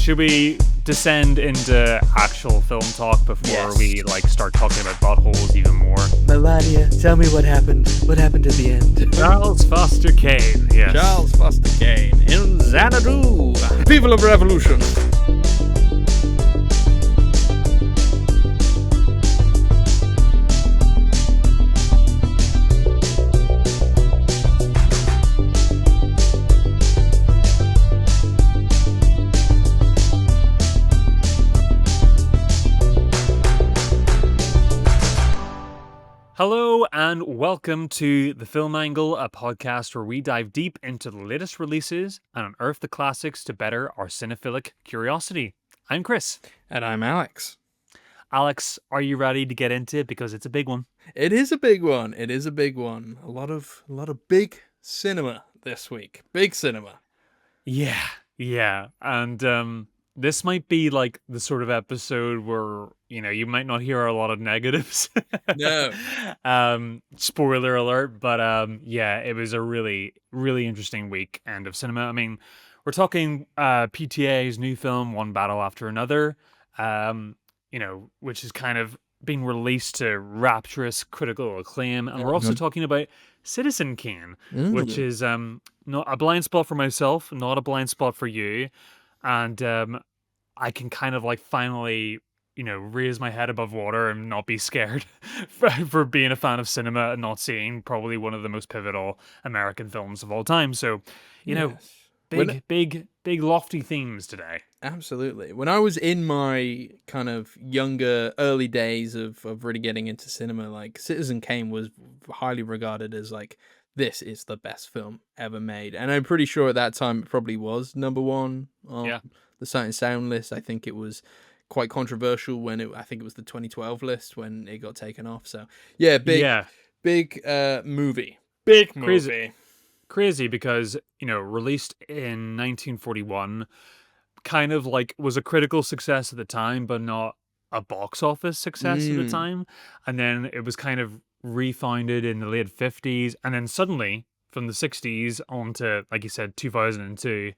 should we descend into actual film talk before we start talking about buttholes even more? Melania, tell me what happened. What happened at the end? Charles Foster Kane, yes. Charles Foster Kane in Xanadu. People of Revolution. Hello and welcome to The Film Angle, a podcast where we dive deep into the latest releases and unearth the classics to better our cinephilic curiosity. I'm Kris. And I'm Alex. Alex, are you ready to get into it? Because it's a big one. It is a big one. It is a big one. A lot of big cinema this week. Big cinema. Yeah. And this might be like the sort of episode where, you might not hear a lot of negatives. No. Spoiler alert, but it was a really, really interesting weekend of cinema. I mean, we're talking PTA's new film, One Battle After Another, which is kind of being released to rapturous critical acclaim. And we're also talking about Citizen Kane, which is not a blind spot for myself, not a blind spot for you. And I can kind of finally, raise my head above water and not be scared for being a fan of cinema and not seeing probably one of the most pivotal American films of all time. So, big lofty themes today. Absolutely. When I was in my kind of younger, early days of really getting into cinema, Citizen Kane was highly regarded as this is the best film ever made. And I'm pretty sure at that time it probably was number one on the Sight and Sound list. I think it was quite controversial when I think it was the 2012 list when it got taken off. So big movie. Big movie. Crazy because, released in 1941, kind of was a critical success at the time, but not a box office success at the time. And then it was kind of refounded in the late 50s, and then suddenly from the 60s on to, like you said, 2002,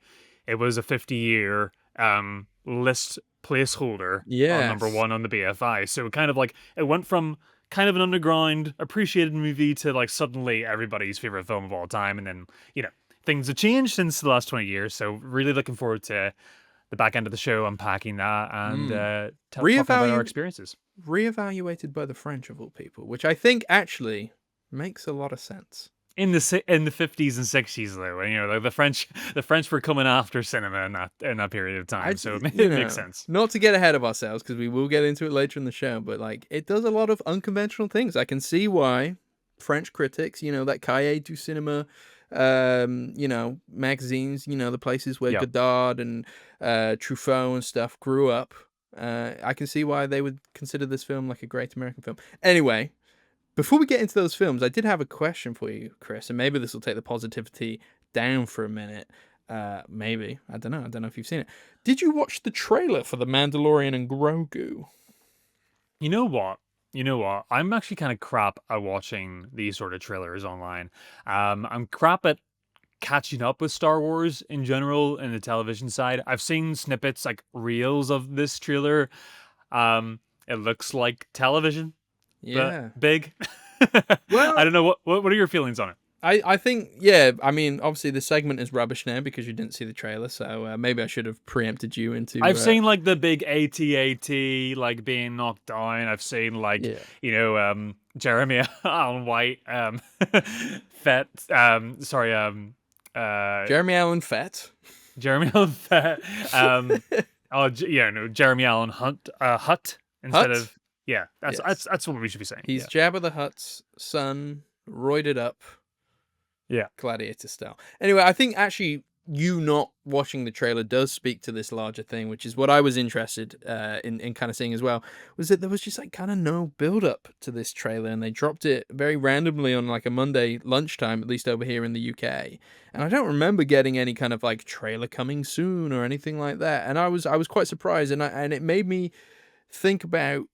it was a 50-year list placeholder on number one on the BFI. So kind of it went from kind of an underground appreciated movie to suddenly everybody's favorite film of all time. And then things have changed since the last 20 years, so really looking forward to the back end of the show unpacking that and talking about our experiences. Reevaluated by the French of all people, which I think actually makes a lot of sense. In the 50s and 60s, though, the French were coming after cinema in that period of time, so it makes sense. Not to get ahead of ourselves, because we will get into it later in the show, but it does a lot of unconventional things. I can see why French critics, that Cahiers du Cinema, magazines, the places where Godard and Truffaut and stuff grew up. I can see why they would consider this film a great American film. Anyway, before we get into those films, I did have a question for you, Kris, and maybe this will take the positivity down for a minute. Maybe. I don't know. I don't know if you've seen it. Did you watch the trailer for The Mandalorian and Grogu? You know what? I'm actually kind of crap at watching these sort of trailers online. I'm crap at catching up with Star Wars in general in the television side. I've seen snippets, reels of this trailer. It looks like television. Yeah. But big. Well, I don't know. What are your feelings on it? I think, obviously the segment is rubbish now because you didn't see the trailer, so maybe I should have preempted you into... I've seen, the big AT-AT, being knocked down. I've seen, Jeremy Allen White, Fett, Jeremy Allen Fett. Jeremy Allen Fett. Jeremy Allen Hutt instead of... Yeah, that's what we should be saying. He's Jabba the Hutt's son, roided up. Yeah. Gladiator style. Anyway, I think actually you not watching the trailer does speak to this larger thing, which is what I was interested in kind of seeing as well, was that there was just kind of no build up to this trailer, and they dropped it very randomly on a Monday lunchtime, at least over here in the UK. And I don't remember getting any kind of trailer coming soon or anything like that. And I was quite surprised, and it made me think about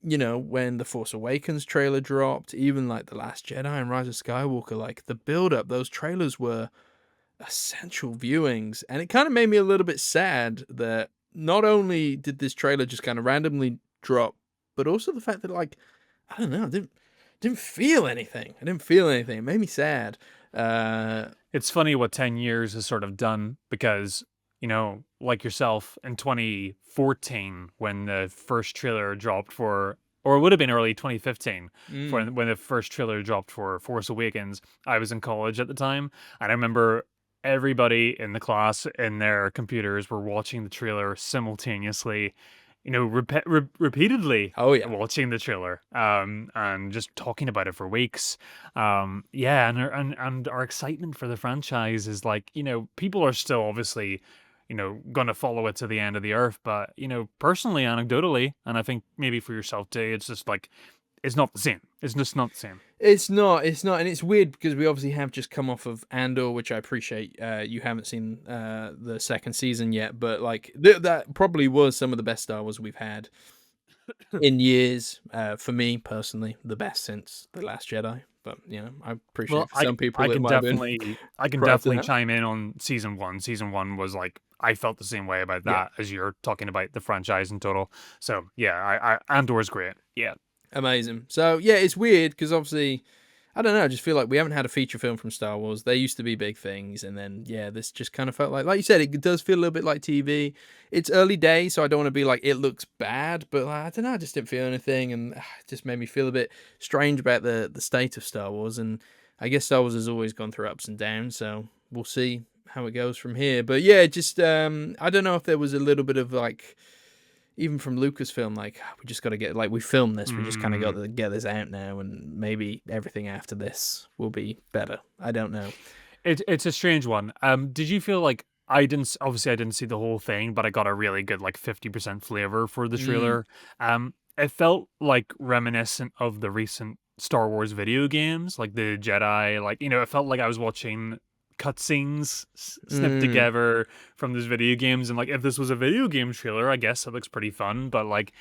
when the Force Awakens trailer dropped, even The Last Jedi and Rise of Skywalker, the build-up, those trailers were essential viewings. And it kind of made me a little bit sad that not only did this trailer just kind of randomly drop, but also the fact that, like, I don't know, I didn't feel anything. I didn't feel anything. It made me sad. It's funny what 10 years has sort of done because, like yourself in 2014 when the first trailer dropped for, or it would have been early 2015 when the first trailer dropped for Force Awakens. I was in college at the time, and I remember everybody in the class in their computers were watching the trailer simultaneously, repeatedly Oh, yeah. watching the trailer, and just talking about it for weeks. Yeah, and our excitement for the franchise is like, people are still obviously, going to follow it to the end of the earth, but, personally, anecdotally, and I think maybe for yourself too, it's just like, it's not the same. It's just not the same. It's not, and it's weird because we obviously have just come off of Andor, which I appreciate. You haven't seen the second season yet, but like that probably was some of the best Star Wars we've had in years. For me personally, the best since The Last Jedi. But I appreciate Well, for some people I it can might have been definitely, I can prior to definitely that. chime in on season one. Season one was like, I felt the same way about that as you're talking about the franchise in total. So yeah, Andor's great. Yeah. Amazing. So yeah, it's weird because obviously, I don't know. I just feel like we haven't had a feature film from Star Wars. They used to be big things, and then this just kind of felt like you said, it does feel a little bit like TV. It's early days, so I don't want to be like it looks bad, but I don't know. I just didn't feel anything, and it just made me feel a bit strange about the state of Star Wars. And I guess Star Wars has always gone through ups and downs, so we'll see how it goes from here. But yeah, just I don't know if there was a little bit of like, even from Lucasfilm, like, we just got to get, like, we filmed this, we just kind of got to get this out now, and maybe everything after this will be better. I don't know. It's a strange one. Did you feel like I didn't see the whole thing, but I got a really good like 50% flavor for the trailer. It felt like reminiscent of the recent Star Wars video games, like the Jedi. Like, it felt like I was watching cutscenes snipped together from these video games, and like if this was a video game trailer, I guess it looks pretty fun, but like,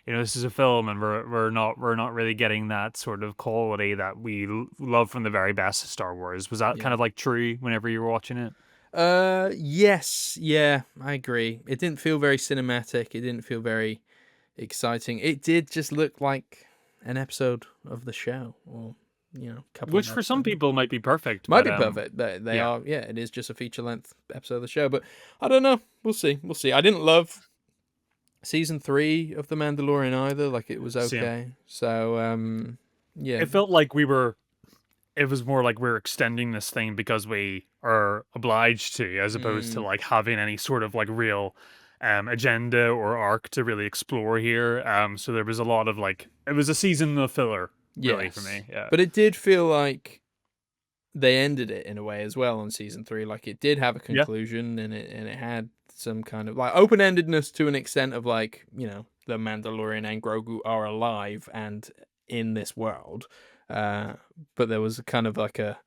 this is a film, and we're not really getting that sort of quality that we love from the very best of Star Wars. Was that kind of like true whenever you were watching it? Yes, yeah, I agree. It didn't feel very cinematic. It didn't feel very exciting. It did just look like an episode of the show, or couple which for some people might be perfect. Might be perfect. They are. Yeah, it is just a feature length episode of the show, but I don't know. We'll see. I didn't love season 3 of The Mandalorian either. Like, it was okay. Same. So yeah, it felt like it was more like we're extending this thing because we are obliged to, as opposed to like having any sort of like real agenda or arc to really explore here. So there was a lot of like, it was a season of filler. Really, for me, yeah. But it did feel like they ended it in a way as well on season 3. Like, it did have a conclusion, and it had some kind of like open-endedness to an extent of like, the Mandalorian and Grogu are alive and in this world. But there was a kind of like a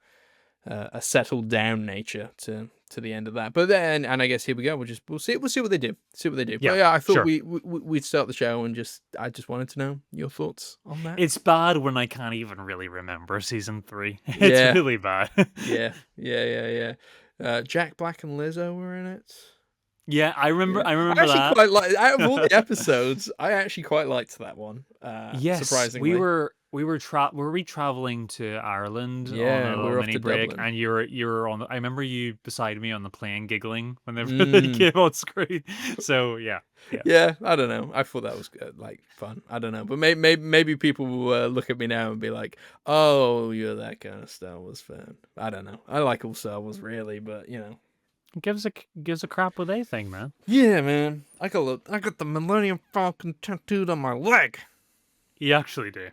settled down nature to the end of that. But then, and I guess here we go. We'll see what they do. Yeah, but yeah, I thought we'd start the show, and I just wanted to know your thoughts on that. It's bad when I can't even really remember season 3. It's really bad. yeah. Jack Black and Lizzo were in it. Yeah, I remember. I remember actually that. Quite like, out of all the episodes, I actually quite liked that one. Yes, surprisingly, we were traveling to Ireland on a little mini break, Dublin. And you were on. I remember you beside me on the plane giggling whenever they came on screen. So yeah. I don't know. I thought that was like fun. I don't know, but maybe people will look at me now and be like, "Oh, you're that kind of Star Wars fan." I don't know. I like all Star Wars really, but gives a crap what they think, man. Yeah, man. I got the Millennium Falcon tattooed on my leg. You actually do.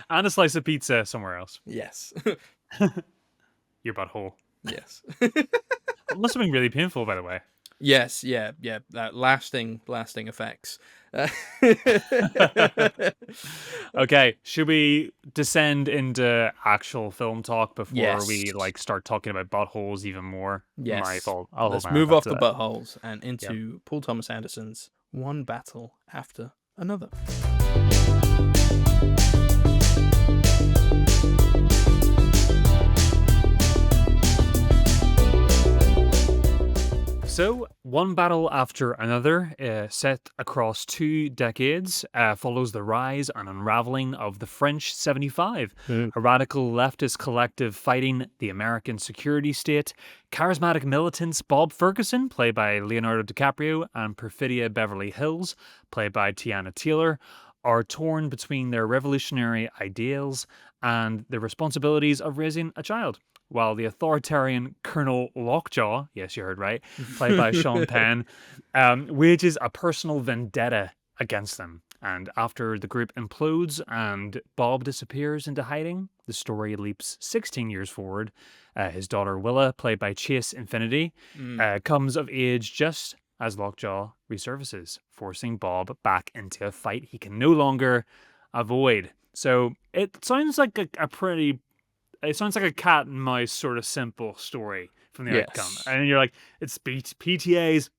And a slice of pizza somewhere else. Yes. Your butthole. Yes. It must have been really painful, by the way. Yes, yeah. That lasting effects. Okay, should we descend into actual film talk before we Yes. like start talking about buttholes even more? Yes. My fault. Let's move off the buttholes and into Paul Thomas Anderson's One Battle After Another. So, one battle after another, set across 2 decades, follows the rise and unraveling of the French 75, Mm. a radical leftist collective fighting the American security state. Charismatic militants Bob Ferguson, played by Leonardo DiCaprio, and Perfidia Beverly Hills, played by Tiana Taylor, are torn between their revolutionary ideals and the responsibilities of raising a child. While the authoritarian Colonel Lockjaw, yes, you heard right, played by Sean Penn, wages a personal vendetta against them. And after the group implodes and Bob disappears into hiding, the story leaps 16 years forward. His daughter Willa, played by Chase Infinity, comes of age just as Lockjaw resurfaces, forcing Bob back into a fight he can no longer avoid. So it sounds like a pretty it sounds like a cat and mouse sort of simple story from the outcome. Yes. And you're like, it's PTA's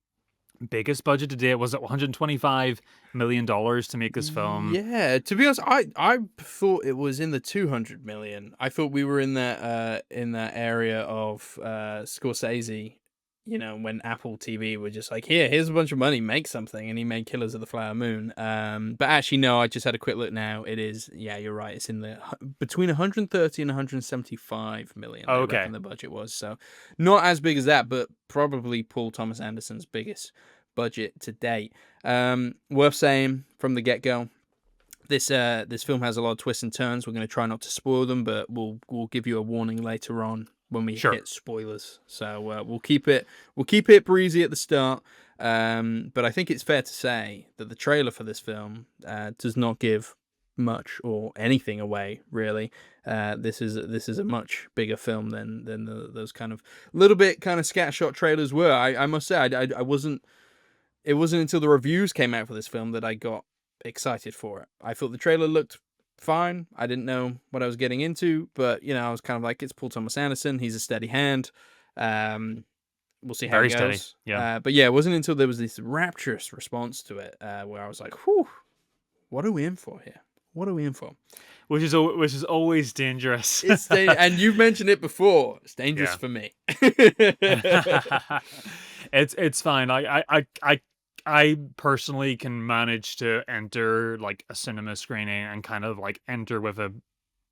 biggest budget to date. Was it $125 million to make this film? Yeah, to be honest, I thought it was in the 200 million. I thought we were in that area of Scorsese, when Apple TV were just like, here's a bunch of money, make something, and he made Killers of the Flower Moon. But actually, no, I just had a quick look now. It is, yeah, you're right. It's in the between 130 and 175 million. Oh, I okay. reckon the budget was, so not as big as that, but probably Paul Thomas Anderson's biggest budget to date. Worth saying from the get-go, this film has a lot of twists and turns. We're going to try not to spoil them, but we'll give you a warning later on when we Sure. hit spoilers. So we'll keep it breezy at the start. But I think it's fair to say that the trailer for this film does not give much or anything away, really. This is a much bigger film than those kind of little bit kind of scattershot trailers were. I must say, I wasn't. It wasn't until the reviews came out for this film that I got excited for it. I thought the trailer looked fine. I didn't know what I was getting into, but I was kind of like, it's Paul Thomas Anderson. He's a steady hand. We'll see how Very it steady, goes. yeah. But yeah, it wasn't until there was this rapturous response to it where I was like, whew, what are we in for here? What are we in for? Which is always dangerous. It's and you've mentioned it before. It's dangerous for me. It's fine. I personally can manage to enter like a cinema screening and kind of like enter with a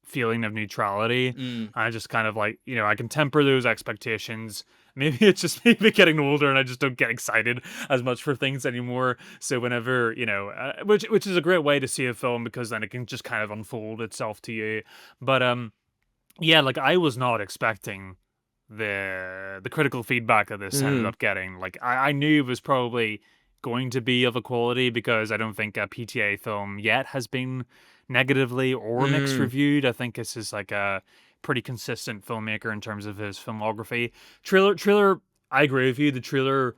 feeling of neutrality. I just kind of like, I can temper those expectations. Maybe it's just maybe getting older and I just don't get excited as much for things anymore. So whenever, which is a great way to see a film because then it can just kind of unfold itself to you. But yeah, like I was not expecting the critical feedback that this ended up getting. Like I knew it was probably going to be of a quality because I don't think a PTA film yet has been negatively or mixed reviewed. I think this is like a pretty consistent filmmaker in terms of his filmography. Trailer, I agree with you. The trailer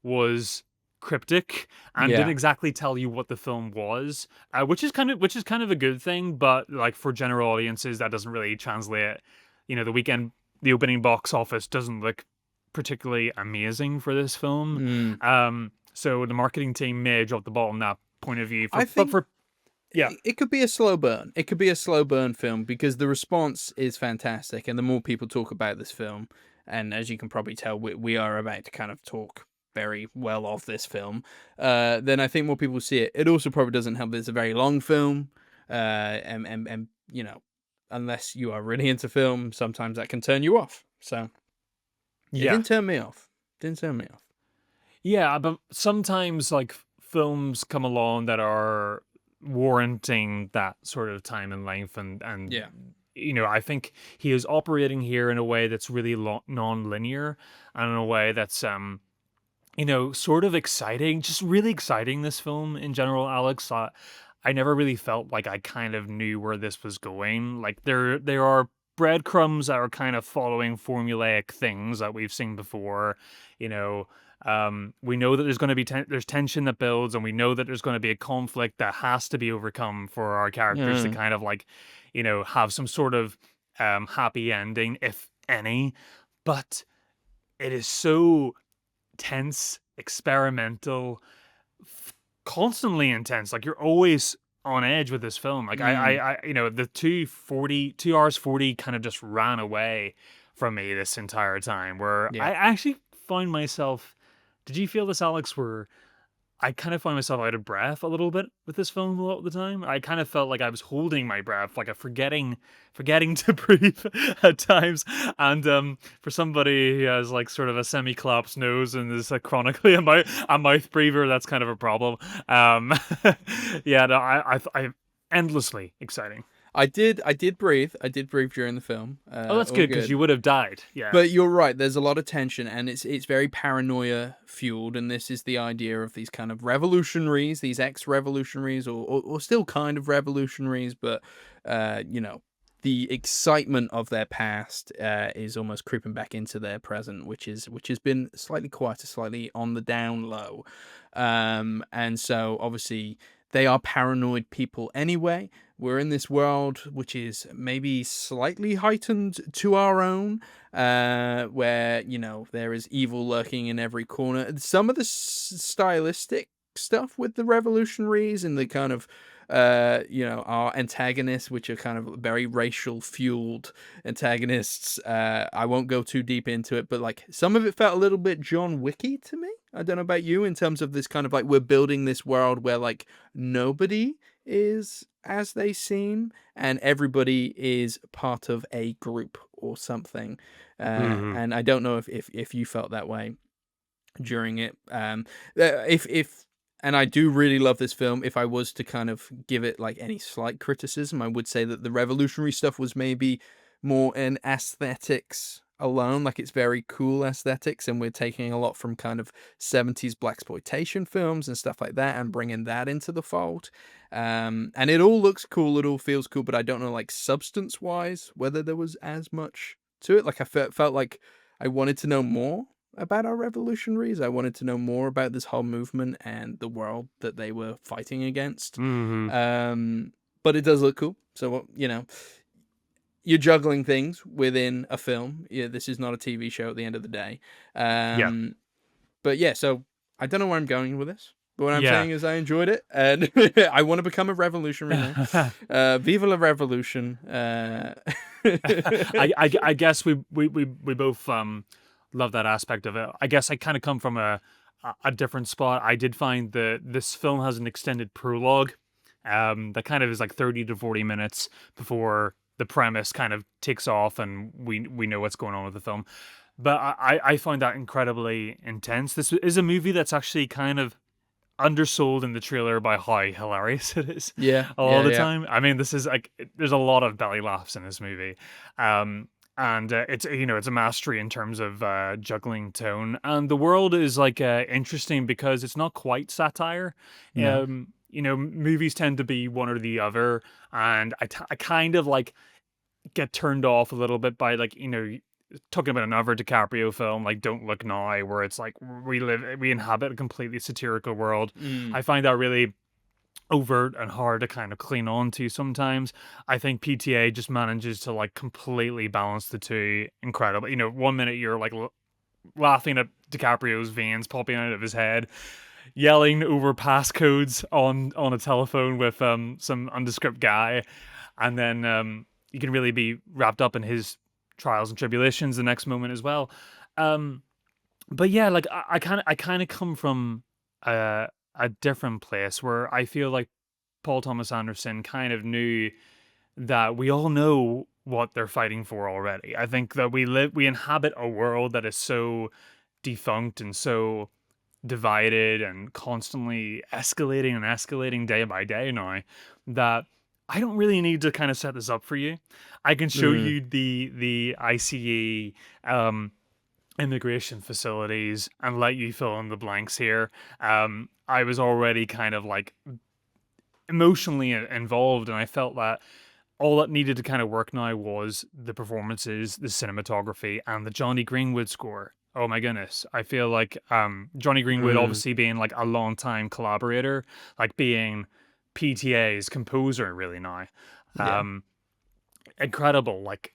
was cryptic and didn't exactly tell you what the film was, which is kind of a good thing. But like for general audiences, that doesn't really translate. The opening box office doesn't look particularly amazing for this film. So the marketing team may have dropped the ball on that point of view. It could be a slow burn. It could be a slow burn film because the response is fantastic. And the more people talk about this film, and as you can probably tell, we are about to kind of talk very well of this film, then I think more people see it. It also probably doesn't help that it's a very long film. And unless you are really into film, sometimes that can turn you off. So it didn't turn me off. Yeah, but sometimes like films come along that are warranting that sort of time and length and I think he is operating here in a way that's really non-linear and in a way that's sort of exciting, just really exciting. This film in general, Alex, I never really felt like I kind of knew where this was going. Like there are breadcrumbs that are kind of following formulaic things that we've seen before. We know that there's going to be there's tension that builds, and we know that there's going to be a conflict that has to be overcome for our characters to kind of like, have some sort of happy ending, if any. But it is so tense, experimental, constantly intense. Like you're always on edge with this film. Like I the 2 hours 40 kind of just ran away from me this entire time, where I actually find myself Did you feel this, Alex, where I kind of find myself out of breath a little bit with this film a lot of the time? I kind of felt like I was holding my breath, like forgetting to breathe at times. And for somebody who has like sort of a semi-collapsed nose and is chronically a mouth breather, that's kind of a problem. Um, yeah, no, I endlessly exciting. I did breathe. I did breathe during the film. Oh, that's All good because good. you would have died. Yeah. But you're right. There's a lot of tension, and it's very paranoia fueled. And this is the idea of these kind of revolutionaries, these ex-revolutionaries, or still kind of revolutionaries, but you know, the excitement of their past is almost creeping back into their present, which has been slightly quieter, slightly on the down low. And so obviously they are paranoid people anyway. We're in this world which is maybe slightly heightened to our own, where, you know, there is evil lurking in every corner. Some of the stylistic stuff with the revolutionaries and the kind of, you know, our antagonists, which are kind of very racial fueled antagonists. I won't go too deep into it, but like some of it felt a little bit John Wicky to me. I don't know about you in terms of this kind of like we're building this world where like nobody is as they seem and everybody is part of a group or something. Hmm. And I don't know if you felt that way during it. If and I do really love this film. If I was to kind of give it like any slight criticism, I would say that the revolutionary stuff was maybe more in aesthetics alone. Like it's very cool aesthetics, and we're taking a lot from kind of 70s blaxploitation films and stuff like that, and bringing that into the fold. And it all looks cool. It all feels cool, but I don't know, like substance wise, whether there was as much to it. Like I felt like I wanted to know more about our revolutionaries. I wanted to know more about this whole movement and the world that they were fighting against. Hmm. But it does look cool. So, you know, you're juggling things within a film. Yeah, this is not a TV show at the end of the day. Yeah. But yeah, so I don't know where I'm going with this. But what I'm Yeah. saying is I enjoyed it, and I want to become a revolutionary now. Viva la revolution! I guess we both love that aspect of it. I guess I kind of come from a different spot. I did find that this film has an extended prologue that kind of is like 30 to 40 minutes before the premise kind of takes off and we know what's going on with the film. But I find that incredibly intense. This is a movie that's actually kind of undersold in the trailer by how hilarious it is Yeah, a lot yeah, of the yeah. time. I mean, this is like there's a lot of belly laughs in this movie, and it's it's a mastery in terms of juggling tone, and the world is like interesting because it's not quite satire. No. Movies tend to be one or the other, and I kind of like get turned off a little bit by like talking about another DiCaprio film like Don't Look Now, where it's like we inhabit a completely satirical world. Mm, I find that really overt and hard to kind of clean on to sometimes. I think PTA just manages to like completely balance the two incredible. 1 minute you're like laughing at DiCaprio's veins popping out of his head, yelling over passcodes on a telephone with some nondescript guy, and then you can really be wrapped up in his trials and tribulations the next moment as well. Um, but yeah, like I kind of come from a different place where I feel like Paul Thomas Anderson kind of knew that we all know what they're fighting for already. I think that we inhabit a world that is so defunct and so divided and constantly escalating day by day now that I don't really need to kind of set this up for you. I can show mm, you the ICE immigration facilities and let you fill in the blanks here. I was already kind of like emotionally involved, and I felt that all that needed to kind of work now was the performances, the cinematography, and the Johnny Greenwood score. Oh my goodness. I feel like Johnny Greenwood mm. obviously being like a long time collaborator, like being PTA's composer really now. Yeah. Um incredible. Like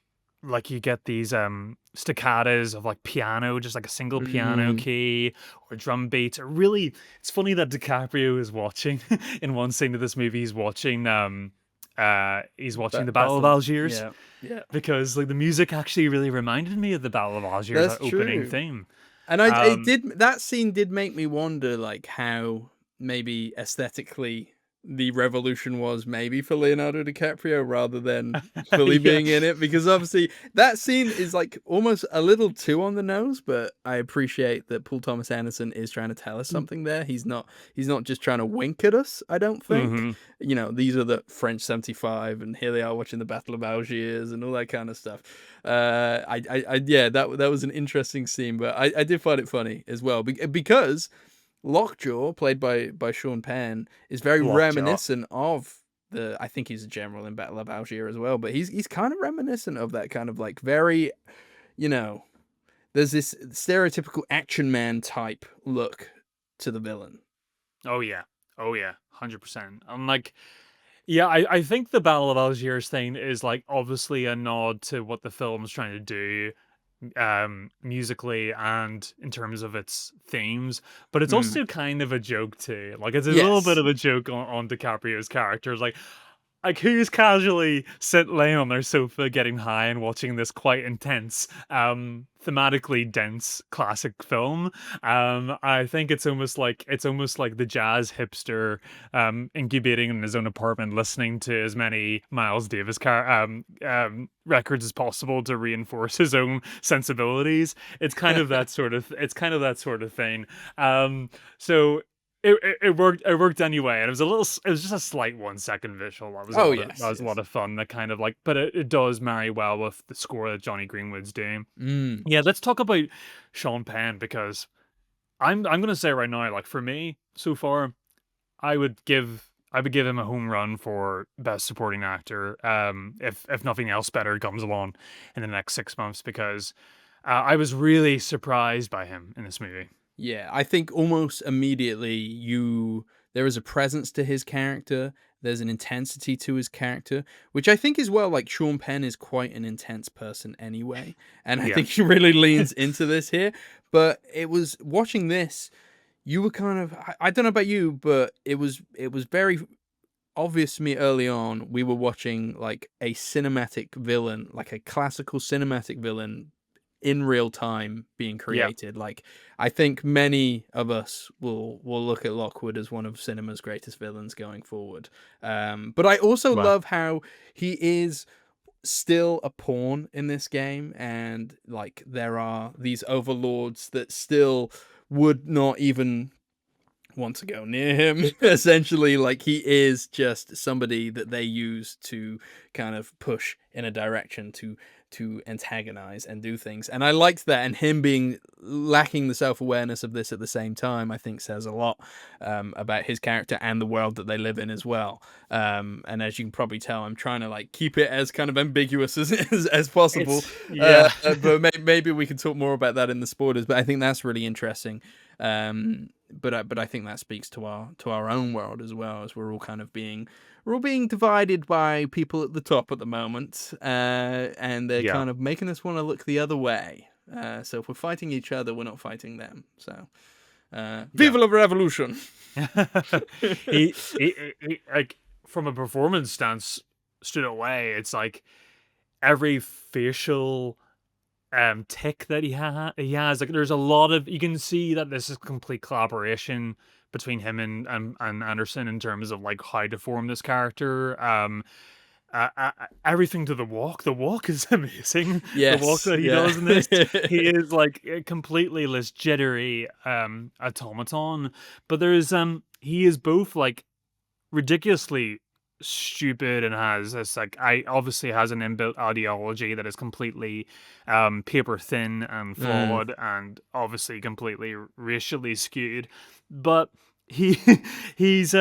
you get these staccatos of like piano, just like a single piano Mm. key or drum beats. It's funny that DiCaprio is watching in one scene of this movie, he's watching the Battle of Battle. Algiers, Yeah. Yeah. because like the music actually really reminded me of the Battle of Algiers, That's that opening true. theme. And Um, that scene did make me wonder, like, how maybe aesthetically the revolution was maybe for Leonardo DiCaprio rather than fully yeah, being in it, because obviously that scene is like almost a little too on the nose, but I appreciate that Paul Thomas Anderson is trying to tell us something there. He's not just trying to wink at us, I don't think. hmm You know, these are the French 75 and here they are watching the Battle of Algiers and all that kind of stuff. Yeah, that was an interesting scene, but I did find it funny as well because Lockjaw, played by Sean Penn, is very Lockjaw. reminiscent of the. I think he's a general in Battle of Algiers as well, but he's kind of reminiscent of that kind of like very, you know, there's this stereotypical action man type look to the villain. Oh yeah, oh yeah, 100%. I'm like, yeah, I think the Battle of Algiers thing is like obviously a nod to what the film's trying to do, musically and in terms of its themes, but it's Mm. also kind of a joke too. Like it's a little bit Yes. of a joke on DiCaprio's character. Like who's casually laying on their sofa getting high and watching this quite intense, thematically dense classic film. I think it's almost like the jazz hipster incubating in his own apartment, listening to as many Miles Davis records as possible to reinforce his own sensibilities. It's kind of that sort of thing. So it worked. It worked anyway, and it was a little. It was just a slight 1 second visual. Oh That yes, was a lot yes. of fun. That kind of like, but it does marry well with the score that Johnny Greenwood's doing. Mm. Yeah, let's talk about Sean Penn because I'm gonna say right now, like for me so far, I would give him a home run for best supporting actor. If nothing else better comes along in the next 6 months, because I was really surprised by him in this movie. Yeah, I think almost immediately there is a presence to his character. There's an intensity to his character, which I think as well, like Sean Penn is quite an intense person anyway, and I Yeah. think he really leans into this here. But it was watching this, you were kind of I don't know about you, but it was very obvious to me early on. We were watching like a cinematic villain, like a classical cinematic villain in real time being Yeah. created. Like I think many of us will look at Lockwood as one of cinema's greatest villains going forward. But I also Well. love how he is still a pawn in this game, and like there are these overlords that still would not even want to go near him. Essentially, like he is just somebody that they use to kind of push in a direction to antagonize and do things. And I liked that, and him being lacking the self-awareness of this at the same time, I think says a lot about his character and the world that they live in as well. And as you can probably tell, I'm trying to like keep it as kind of ambiguous as possible. It's yeah. But maybe we can talk more about that in the spoilers. But I think that's really interesting. But I think that speaks to our own world as well, as we're all being divided by people at the top at the moment, and they're Yeah. kind of making us want to look the other way. So if we're fighting each other, we're not fighting them. So, Yeah. vive la revolution! Like from a performance stance straight away, it's like every facial tick that he has, like there's a lot of, you can see that this is complete collaboration between him and Anderson in terms of like how to form this character. Everything to the walk is amazing. The walk Yes, that he yeah. does in this, he is like a completely this jittery automaton, but there's he is both like ridiculously stupid and has this like, I obviously has an inbuilt ideology that is completely paper thin and Mm, flawed and obviously completely racially skewed, but he he's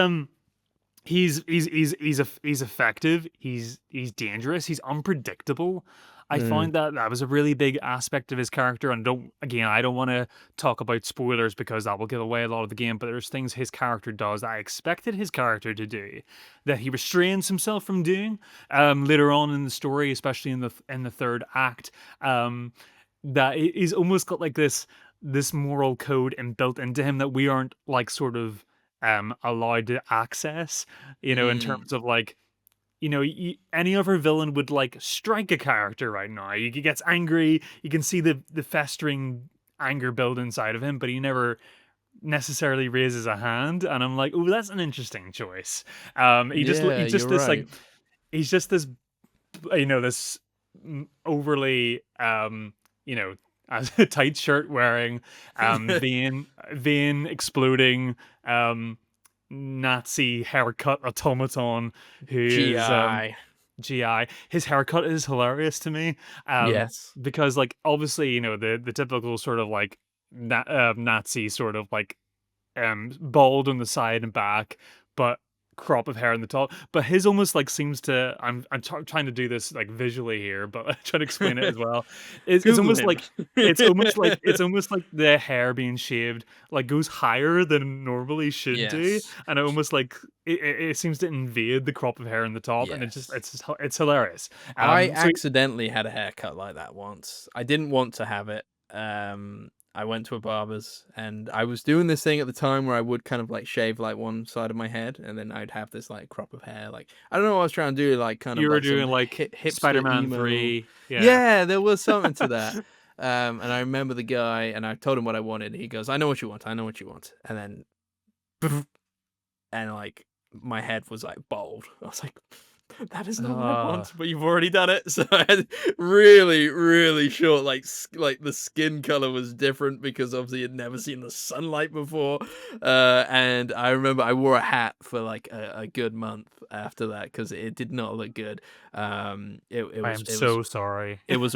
he's effective. He's dangerous. He's unpredictable. I mm. find that was a really big aspect of his character. And I don't want to talk about spoilers because that will give away a lot of the game. But there's things his character does that I expected his character to do that he restrains himself from doing later on in the story, especially in the third act. That he's almost got like this moral code inbuilt into him that we aren't like sort of allowed to access, in Mm. terms of like, any other villain would like strike a character right now. He gets angry. You can see the festering anger build inside of him, but he never necessarily raises a hand, and I'm like, oh, that's an interesting choice. Yeah, He's just you're this like right. he's just this this overly as a tight shirt wearing, vein exploding, um Nazi haircut automaton who is GI. GI. His haircut is hilarious to me, Yes. because like obviously the typical sort of like Nazi sort of like bald on the side and back, but crop of hair on the top. But his almost like seems to. Trying to do this like visually here, but I'm trying to explain it as well. It's Google almost him. like the hair being shaved like goes higher than it normally should do, Yes. and it almost like it seems to invade the crop of hair on the top, and Yes. it's hilarious. I So accidentally had a haircut like that once. I didn't want to have it. I went to a barber's and I was doing this thing at the time where I would kind of like shave like one side of my head and then I'd have this like crop of hair. Like I don't know what I was trying to do, like kind of you were like some doing like hipster Spider-Man emo. 3, yeah. Yeah, there was something to that. And I remember the guy and I told him what I wanted. He goes, "I know what you want. I know what you want." And then and like my head was like bald. I was like, that is not what I Uh, want, but you've already done it. So I had really, really short, like the skin color was different because obviously had never seen the sunlight before. And I remember I wore a hat for like a good month after that because it did not look good. It I was am so sorry. it was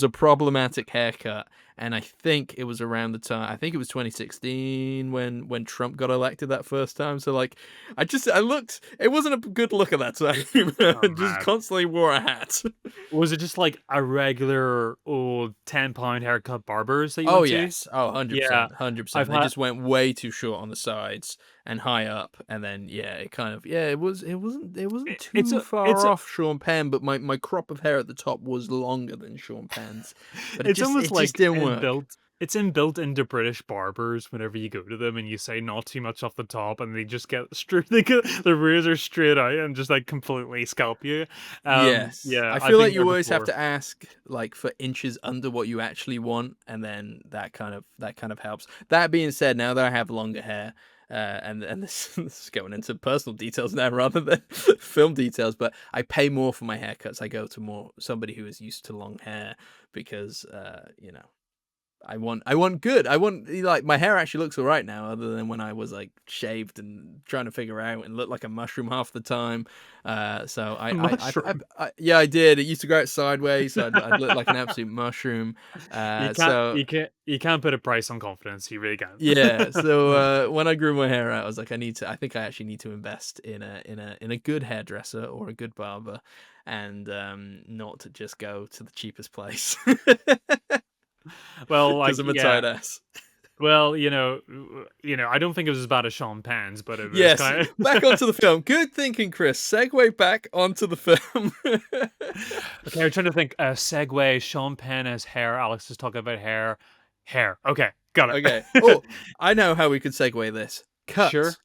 a problematic haircut, and I think it was around the time I think it was 2016 when Trump got elected that first time. So like, I looked. It wasn't a good look at that time. Oh I just man. constantly wore a hat. Was it just like a regular old 10-pound haircut barbers that you Oh went to? yes. Oh, Yeah, 100%. I've 100%. They had just went way too short on the sides and high up, and then yeah, it kind of yeah, it wasn't it's too a it's far a off Sean Penn, but my crop of hair at the top was longer than Sean Penn's. But it's almost it just like didn't work. inbuilt. It's inbuilt into British barbers whenever you go to them and you say not too much off the top, and they just get straight. They get the razor straight out and just like completely scalp you. Yes. Yeah, I I've feel been like there you always have before. to ask like for inches under what you actually want, and then that kind of helps. That being said, now that I have longer hair, and this is going into personal details now rather than film details, but I pay more for my haircuts. I go to more somebody who is used to long hair because I want good. I want like my hair actually looks all right now, other than when I was like shaved and trying to figure out and looked like a mushroom half the time. So Mushroom. yeah, I did. It used to go out sideways, so I'd look like an absolute mushroom. So You can't put a price on confidence. You really can't. yeah, so when I grew my hair out, I was like, I think I actually need to invest in a good hairdresser or a good barber, and not to just go to the cheapest place Well, like because I'm a yeah. tight ass. Well, I don't think it was as bad as Sean Penn's, but it was Yes, kind of. back onto the film. Good thinking, Chris. Segue back onto the film. Okay, I'm trying to think. Segue. Sean Penn has hair. Alex is talking about hair. Hair. Okay, got Okay. it. Oh, I know how we could segue this. Sure. Cut.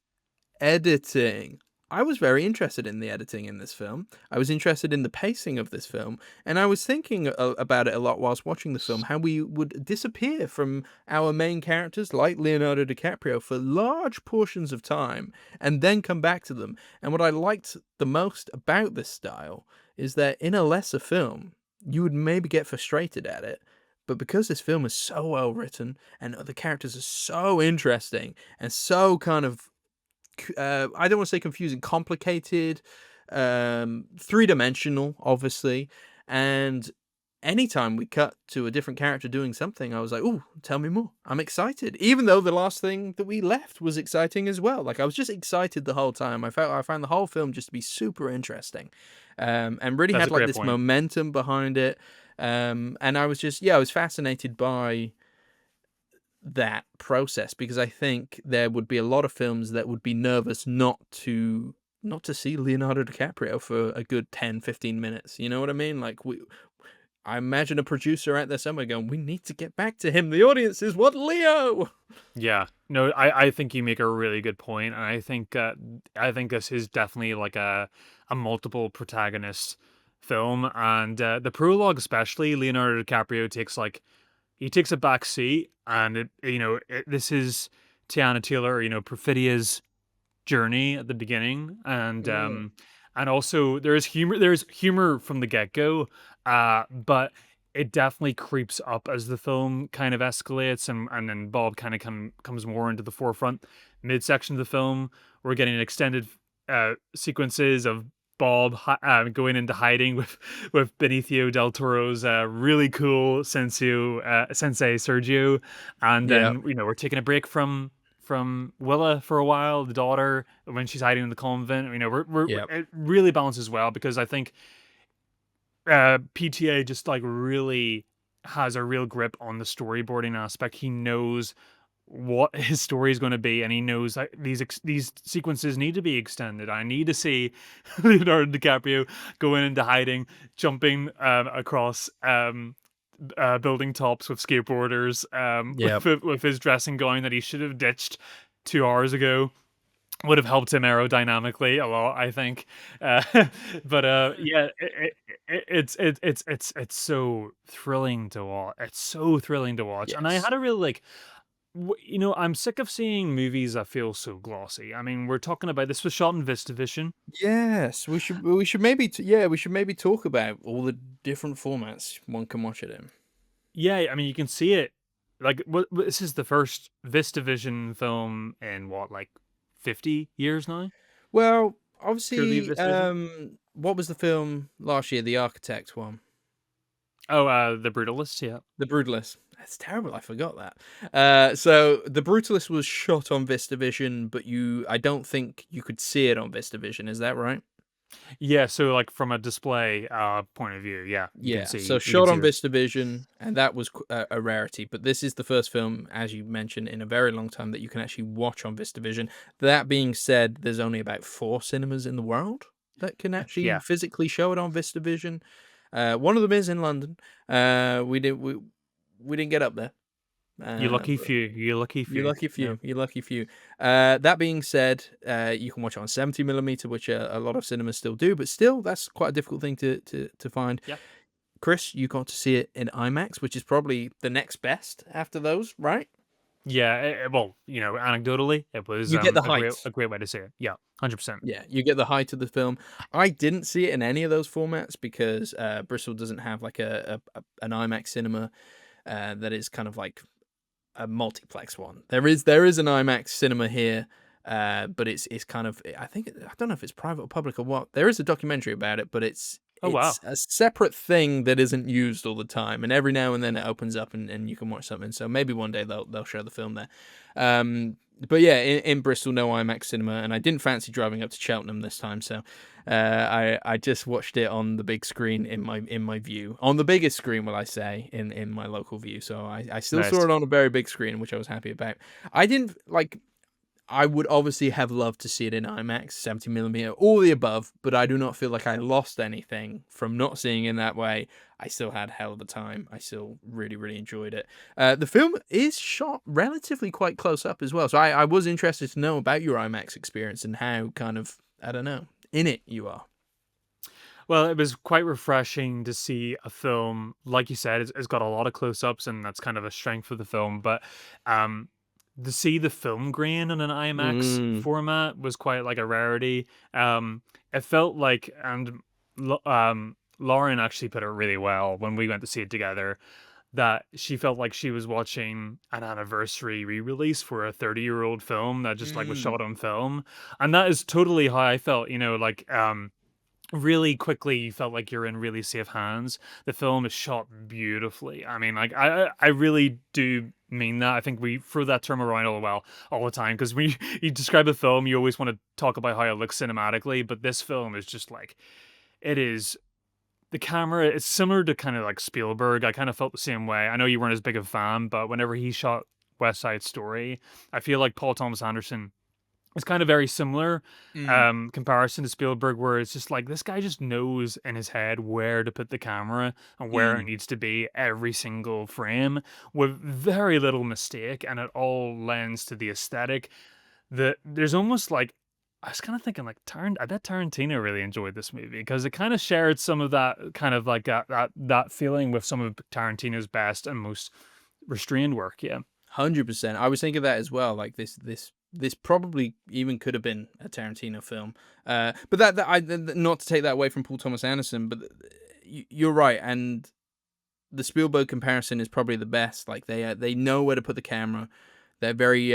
Editing. I was very interested in the editing in this film. I was interested in the pacing of this film, and I was thinking about it a lot whilst watching the film, how we would disappear from our main characters, like Leonardo DiCaprio, for large portions of time, and then come back to them. And what I liked the most about this style is that in a lesser film, you would maybe get frustrated at it. But because this film is so well written and the characters are so interesting and so kind of I don't want to say confusing, complicated, three-dimensional, obviously. And anytime we cut to a different character doing something, I was like, "Ooh, tell me more." I'm excited. Even though the last thing that we left was exciting as well. Like I was just excited the whole time. I found the whole film just to be super interesting, and really That's had a like great this point. momentum behind it. And I was just I was fascinated by that process because I think there would be a lot of films that would be nervous not to see Leonardo DiCaprio for a good 10, 15 minutes. You know what I mean? Like I imagine a producer out there somewhere going, "We need to get back to him. The audience is what Leo." Yeah. No, I think you make a really good point, and I think this is definitely like a multiple protagonist film, and the prologue especially, Leonardo DiCaprio takes like he takes a back seat, and this is Tiana Taylor, Perfidia's journey at the beginning, Mm. and also there's humor from the get-go, but it definitely creeps up as the film kind of escalates, and then Bob kind of comes more into the forefront. Midsection of the film, we're getting extended sequences of Bob going into hiding with Benicio del Toro's really cool sensei Sergio, and Yeah. then we're taking a break from Willa for a while, the daughter, when she's hiding in the convent. Yeah. It really balances well, because I think PTA just like really has a real grip on the storyboarding aspect. He knows what his story is going to be, and he knows that these sequences need to be extended. I need to see Leonardo DiCaprio going into hiding, jumping across building tops with skateboarders, Yeah. with his dressing gown that he should have ditched 2 hours ago. Would have helped him aerodynamically a lot, I think. Uh, but yeah, it's so thrilling to watch. It's so thrilling to watch, and I Yes. had a really like. I'm sick of seeing movies that feel so glossy. I mean, we're talking about this was shot in VistaVision. Yes, we should maybe yeah, we should maybe talk about all the different formats one can watch it in. Yeah, I mean, you can see it. Like, this is the first VistaVision film in what, like, 50 years now? Well, Purely obviously, VistaVision. what was the film last year? The Architect one, Oh, The Brutalist. Yeah. The Brutalist. That's terrible. I forgot that. So the Brutalist was shot on VistaVision, but I don't think you could see it on VistaVision. Is that right? Yeah. So, like, from a display point of view, yeah, Yeah. So you can shot see on it. VistaVision, and that was a rarity. But this is the first film, as you mentioned, in a very long time that you can actually watch on VistaVision. That being said, there's only about 4 cinemas in the world that can actually Yeah. physically show it on VistaVision. One of them is in London. We didn't get up there. You lucky But few. You lucky you few. lucky Yeah. few. You lucky few. That being said, you can watch it on 70 millimeter, which a lot of cinemas still do, but still, that's quite a difficult thing to find. Yeah. Chris, you got to see it in IMAX, which is probably the next best after those, right? Yeah. Well, anecdotally, it was You get the a great height. a great way to see it. Yeah. 100%. Yeah, you get the height of the film. I didn't see it in any of those formats because Bristol doesn't have like an IMAX cinema that is kind of like a multiplex one. There is an IMAX cinema here, but it's kind of I don't know if it's private or public or what. There is a documentary about it, but it's Oh, wow. it's a separate thing that isn't used all the time. And every now and then it opens up and you can watch something. So maybe one day they'll show the film there. But yeah, in Bristol, no IMAX cinema, and I didn't fancy driving up to Cheltenham this time, so I just watched it on the big screen in my view, on the biggest screen, will I say, in my local view. So I still saw Nice. it on a very big screen, which I was happy about. I didn't like. I would obviously have loved to see it in IMAX, 70 millimeter, all the above, but I do not feel like I lost anything from not seeing it in that way. I still had hell of a time. I still really, really enjoyed it. The film is shot relatively quite close up as well, so I was interested to know about your IMAX experience and how kind of, I don't know, in it you are. Well, it was quite refreshing to see a film, like you said, it's got a lot of close-ups, and that's kind of a strength of the film. But um, to see the film grain in an IMAX Mm, format was quite like a rarity. It felt like, and Lauren actually put it really well when we went to see it together, that she felt like she was watching an anniversary re-release for a 30-year-old film that just like was mm, shot on film, and that is totally how I felt. Like really quickly you felt like you're in really safe hands. The film is shot beautifully. I mean, like I really do mean that. I think we throw that term around all the time, because when you describe a film, you always want to talk about how it looks cinematically, but this film is just like, it is, the camera, it's similar to kind of like Spielberg. I kind of felt the same way. I know you weren't as big of a fan, but whenever he shot West Side Story, I feel like Paul Thomas Anderson, it's kind of very similar mm, comparison to Spielberg, where it's just like this guy just knows in his head where to put the camera and where it mm, needs to be every single frame with very little mistake, and it all lends to the aesthetic. There's almost like, I was kind of thinking like I bet Tarantino really enjoyed this movie, because it kind of shared some of that kind of like that feeling with some of Tarantino's best and most restrained work. Yeah. 100%. I was thinking that as well. Like this probably even could have been a Tarantino film. But not to take that away from Paul Thomas Anderson, but you're right. And the Spielberg comparison is probably the best. Like they know where to put the camera. They're very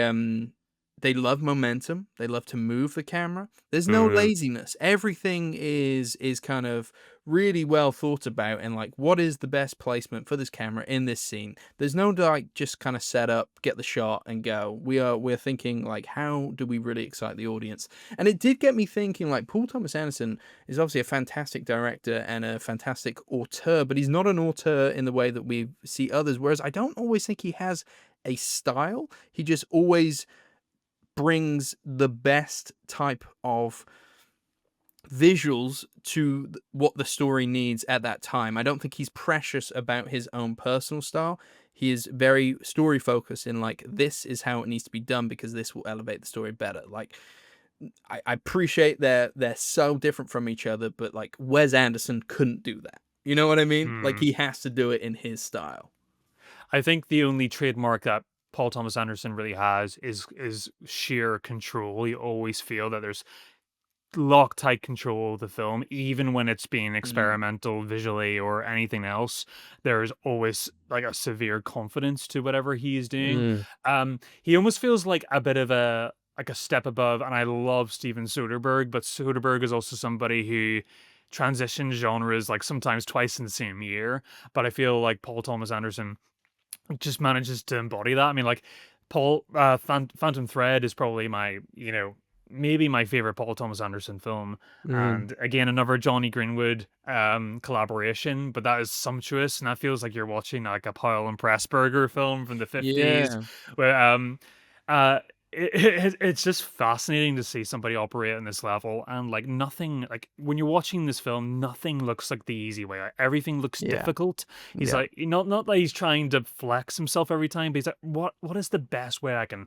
they love momentum. They love to move the camera. There's no laziness. Everything is kind of really well thought about, and like, what is the best placement for this camera in this scene? There's no like just kind of set up, get the shot and go. We're thinking like, how do we really excite the audience? And it did get me thinking, like, Paul Thomas Anderson is obviously a fantastic director and a fantastic auteur, but he's not an auteur in the way that we see others. Whereas I don't always think he has a style. He just always brings the best type of visuals to what the story needs at that time. I don't think he's precious about his own personal style. He is very story focused in like, this is how it needs to be done because this will elevate the story better. Like, I appreciate they're so different from each other, but like Wes Anderson couldn't do that. You know what I mean? Like, he has to do it in his style. I think the only trademark that Paul Thomas Anderson really has is sheer control. You always feel that there's Loctite control of the film, even when it's being experimental visually or anything else. There's always like a severe confidence to whatever he is doing. He almost feels like a bit of a step above, and I love Steven Soderbergh, but Soderbergh is also somebody who transitions genres like sometimes twice in the same year. But I feel like Paul Thomas Anderson just manages to embody that. I mean, like Phantom Thread is probably my, maybe my favorite Paul Thomas Anderson film. And again, another Johnny Greenwood collaboration, but that is sumptuous, and that feels like you're watching like a Powell and Pressburger film from the 50s. Yeah. Where it's just fascinating to see somebody operate on this level, and like nothing, like when you're watching this film, nothing looks like the easy way. Like, everything looks difficult. He's like, not that he's trying to flex himself every time, but he's like, what is the best way I can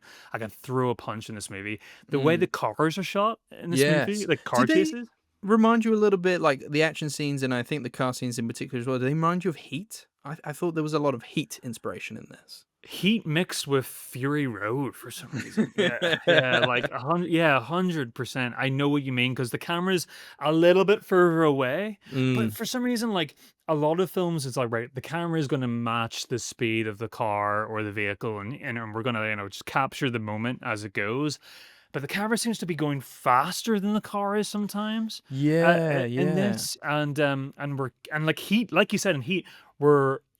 throw a punch in this movie? The way the cars are shot in this movie, like car chases, remind you a little bit, like the action scenes, and I think the car scenes in particular as well. Do they remind you of Heat? I thought there was a lot of Heat inspiration in this. Heat mixed with Fury Road for some reason. Yeah, like 100%. I know what you mean, because the camera's a little bit further away, but for some reason, like a lot of films, it's like, right, the camera is going to match the speed of the car or the vehicle, and we're going to just capture the moment as it goes. But the camera seems to be going faster than the car is sometimes. In this, and like Heat, like you said in Heat,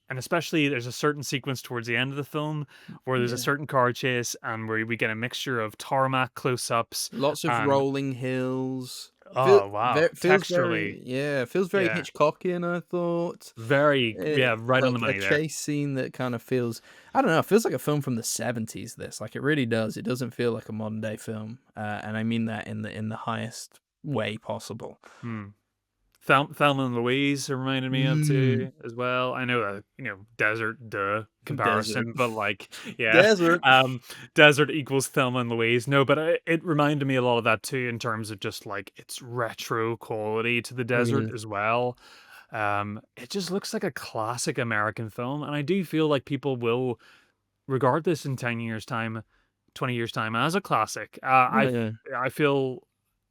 and especially there's a certain sequence towards the end of the film where there's a certain car chase, and where we get a mixture of tarmac close-ups, lots of rolling hills. Oh wow! Feels Texturally, feels very Hitchcockian. I thought very right on the money a there. Chase scene that kind of feels, I don't know, it feels like a film from the 70s. This, like, it really does. It doesn't feel like a modern day film, and I mean that in the highest way possible. Thelma and Louise reminded me of too as well. I know desert comparison, but like desert equals Thelma and Louise. No, but it reminded me a lot of that too, in terms of just like its retro quality to the desert as well. It just looks like a classic American film, and I do feel like people will regard this in 10 years time, 20 years time as a classic. I feel,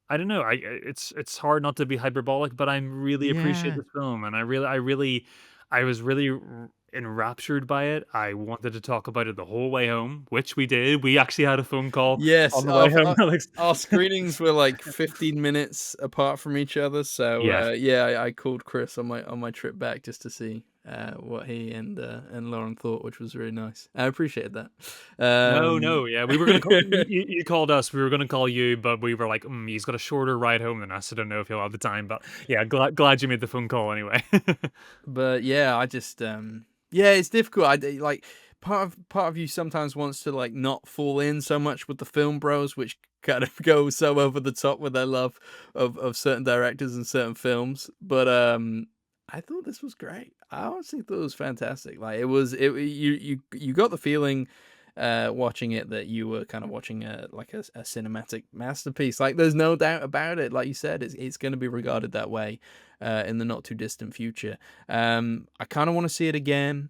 I don't know. It's hard not to be hyperbolic, but I really appreciate this film, and I was really enraptured by it. I wanted to talk about it the whole way home, which we did. We actually had a phone call on the way home, Alex. Our screenings were like 15 minutes apart from each other, so I called Chris on my trip back just to see what he and Lauren thought, which was really nice. I appreciated that. We were gonna call, you called us. We were gonna call you, but we were like, he's got a shorter ride home than us. I don't know if he'll have the time, but yeah, glad you made the phone call anyway. But yeah, I just it's difficult. I like part of you sometimes wants to like not fall in so much with the film bros, which kind of go so over the top with their love of certain directors and certain films. But I thought this was great. I honestly thought it was fantastic. Like, you got the feeling watching it that you were kind of watching a cinematic masterpiece. Like, there's no doubt about it. Like you said, it's going to be regarded that way in the not too distant future. I kind of want to see it again.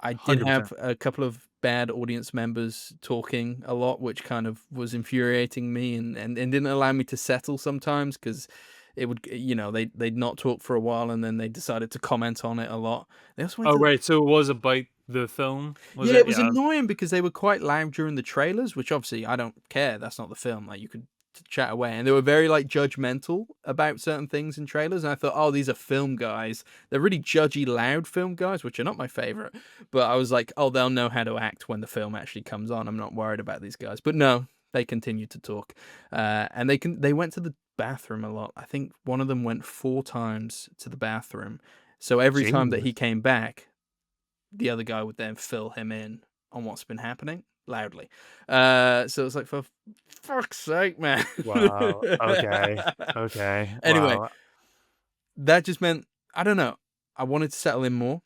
I did 100%. have a couple of bad audience members talking a lot, which kind of was infuriating me and didn't allow me to settle sometimes because it would, they'd not talk for a while and then they decided to comment on it a lot. They also went Oh, to right, so it was about the film, was Yeah, it? it was Yeah. annoying because they were quite loud during the trailers, which obviously I don't care. That's not the film. Like you could chat away, and they were very like judgmental about certain things in trailers. And I thought, oh, these are film guys. They're really judgy, loud film guys, which are not my favorite. But I was like, oh, they'll know how to act when the film actually comes on. I'm not worried about these guys. But no, they continued to talk, and they went to the bathroom a lot. I think one of them went 4 times to the bathroom. So every time that Jesus. he came back, the other guy would then fill him in on what's been happening loudly. So it's like, for fuck's sake, man. Wow. Okay. Okay. Anyway, Wow. that just meant, I don't know. I wanted to settle in more,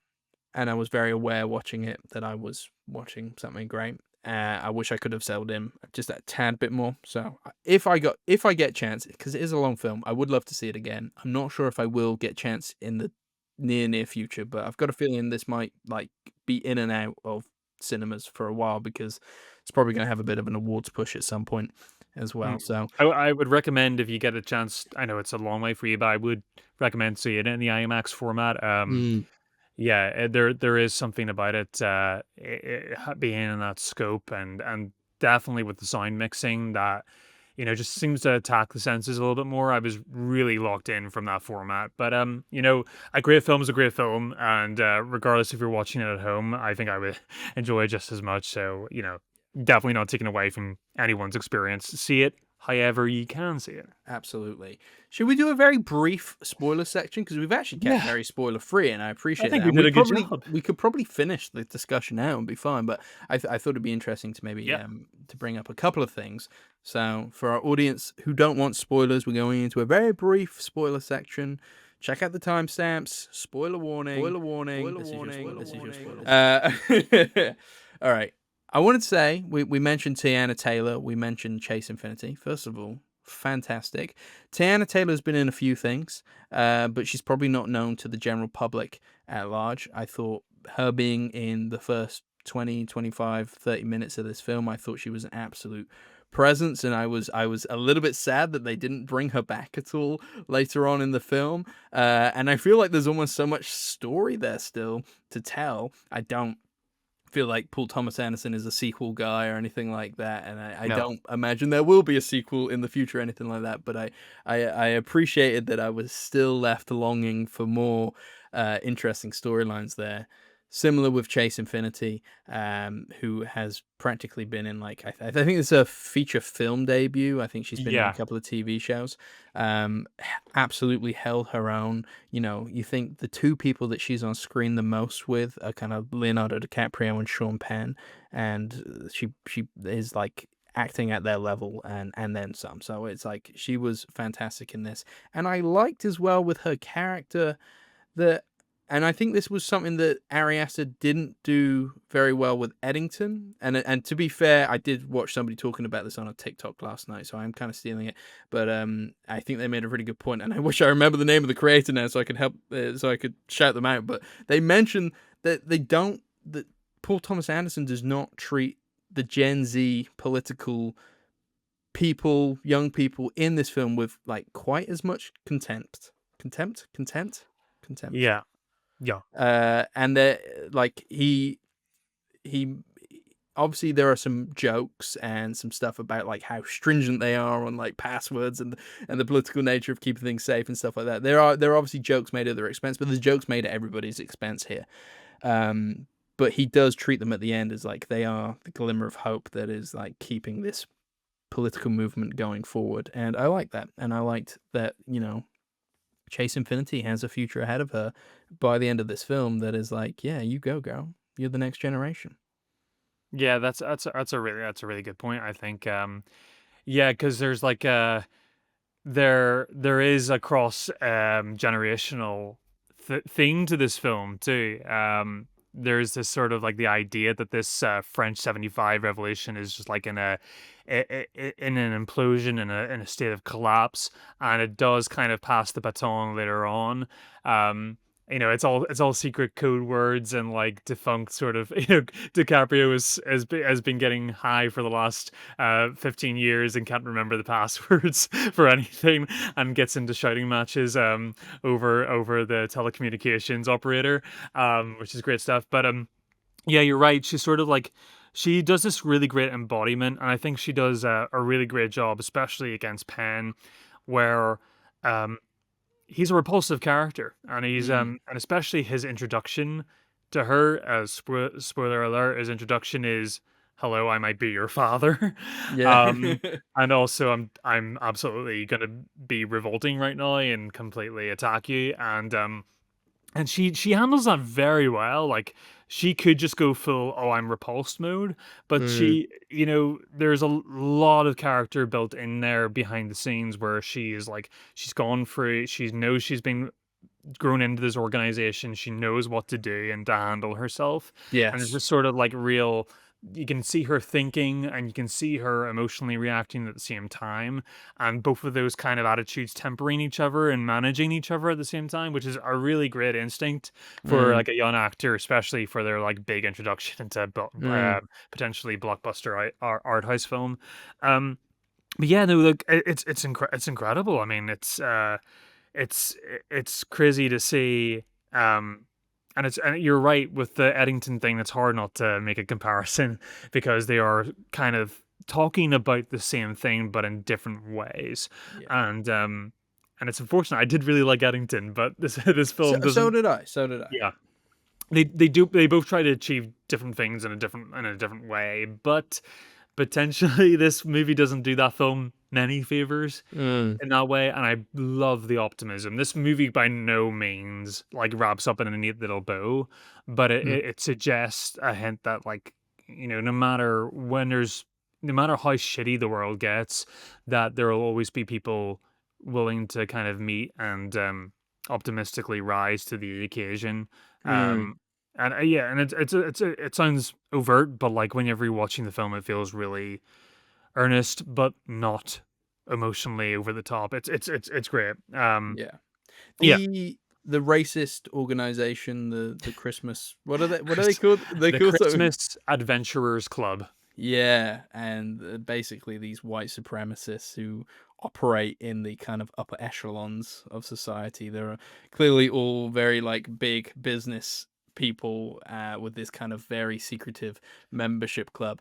and I was very aware watching it that I was watching something great. I wish I could have settled in just a tad bit more. So if I get chance, because it is a long film, I would love to see it again. I'm not sure if I will get chance in the near future, but I've got a feeling this might like be in and out of cinemas for a while because it's probably going to have a bit of an awards push at some point as well. Mm. So I would recommend if you get a chance. I know it's a long way for you, but I would recommend seeing it in the IMAX format. mm, Yeah, there is something about it, being in that scope and definitely with the sound mixing that just seems to attack the senses a little bit more. I was really locked in from that format, but a great film is a great film, and regardless if you're watching it at home, I think I would enjoy it just as much. So definitely not taken away from anyone's experience. See it however you can see it. absolutely. Should we do a very brief spoiler section, because we've actually kept Yeah, very spoiler free, and I I appreciate think that. we And did a good job. we could probably finish the discussion now and be fine. But I thought it'd be interesting to maybe Yeah. to bring up a couple of things. So for our audience who don't want spoilers, we're going into a very brief spoiler section. Check out the timestamps. Spoiler warning. Spoiler warning. This is your spoiler. This is your spoiler. All right. I wanted to say we mentioned Tiana Taylor. We mentioned Chase Infinity. First of all, fantastic. Tiana Taylor's been in a few things, but she's probably not known to the general public at large. I thought her being in the first 20, 25, 30 minutes of this film, I thought she was an absolute presence, and I was a little bit sad that they didn't bring her back at all later on in the film. And I feel like there's almost so much story there still to tell. I don't feel like Paul Thomas Anderson is a sequel guy or anything like that, and I No. don't imagine there will be a sequel in the future or anything like that. But I appreciated that I was still left longing for more interesting storylines there. Similar with Chase Infinity, who has practically been in like I think it's a feature film debut. I think she's been in a Yeah. couple of TV shows. Absolutely held her own. You think the two people that she's on screen the most with are kind of Leonardo DiCaprio and Sean Penn, and she is like acting at their level and then some. So it's like she was fantastic in this, and I liked as well with her character that. And I think this was something that Ari Aster didn't do very well with Eddington. And to be fair, I did watch somebody talking about this on a TikTok last night, so I'm kind of stealing it. But I think they made a really good point, and I wish I remember the name of the creator now so I could help, so I could shout them out. But they mentioned that that Paul Thomas Anderson does not treat the Gen Z political people, young people in this film with like quite as much contempt. Yeah. Yeah. And like he obviously there are some jokes and some stuff about like how stringent they are on like passwords and the political nature of keeping things safe and stuff like that. There are obviously jokes made at their expense, but there's jokes made at everybody's expense here. But he does treat them at the end as like they are the glimmer of hope that is like keeping this political movement going forward. And I like that. And I liked that, Chase Infinity has a future ahead of her by the end of this film that is like, yeah, you go, girl. You're the next generation. Yeah, that's a really good point, I think. Yeah, because there's like there is a cross generational theme to this film too. There's this sort of like the idea that this French 75 revolution is just like in in an implosion, in a state of collapse, and it does kind of pass the baton later on. it's all secret code words and like defunct sort of DiCaprio has been getting high for the last 15 years and can't remember the passwords for anything and gets into shouting matches over the telecommunications operator, which is great stuff. But yeah, you're right. She's sort of like she does this really great embodiment, and I think she does a really great job, especially against Penn, where um he's a repulsive character, and he's Mm. and especially his introduction to her, as spoiler alert, his introduction is, "Hello, I might be your father," Yeah. um, and also I'm absolutely gonna be revolting right now and completely attack you, and she handles that very well. Like she could just go full "oh, I'm repulsed" mode, but Mm. there's a lot of character built in there behind the scenes where she's like she's gone through, she knows she's been grown into this organization. She knows what to do and to handle herself. And it's Yes. just sort of like real, you can see her thinking and you can see her emotionally reacting at the same time. And both of those kind of attitudes tempering each other and managing each other at the same time, which is a really great instinct for Mm. like a young actor, especially for their like big introduction into Mm. potentially blockbuster art house film. Um, but yeah, no, look, it's incredible. I mean, it's it's crazy to see, and you're right with the Eddington thing. It's hard not to make a comparison because they are kind of talking about the same thing but in different ways, Yeah. and it's unfortunate. I did really like Eddington, but this So film so doesn't. did I. So did I. Yeah, they both try to achieve different things in a different way, but potentially this movie doesn't do that film many favors Mm. in that way, and I love the optimism. This movie by no means like wraps up in a neat little bow, but Mm. it suggests a hint that like no matter how shitty the world gets, that there will always be people willing to kind of meet and optimistically rise to the occasion. Mm. And yeah, and it sounds overt, but like whenever you're watching the film, it feels really earnest, but not emotionally over the top. It's great. Yeah. Yeah, The racist organization, the Christmas, what are they Chris, called? They the call something. Christmas Adventurers Club. Yeah, and basically these white supremacists who operate in the kind of upper echelons of society. They're clearly all very like big business people with this kind of very secretive membership club.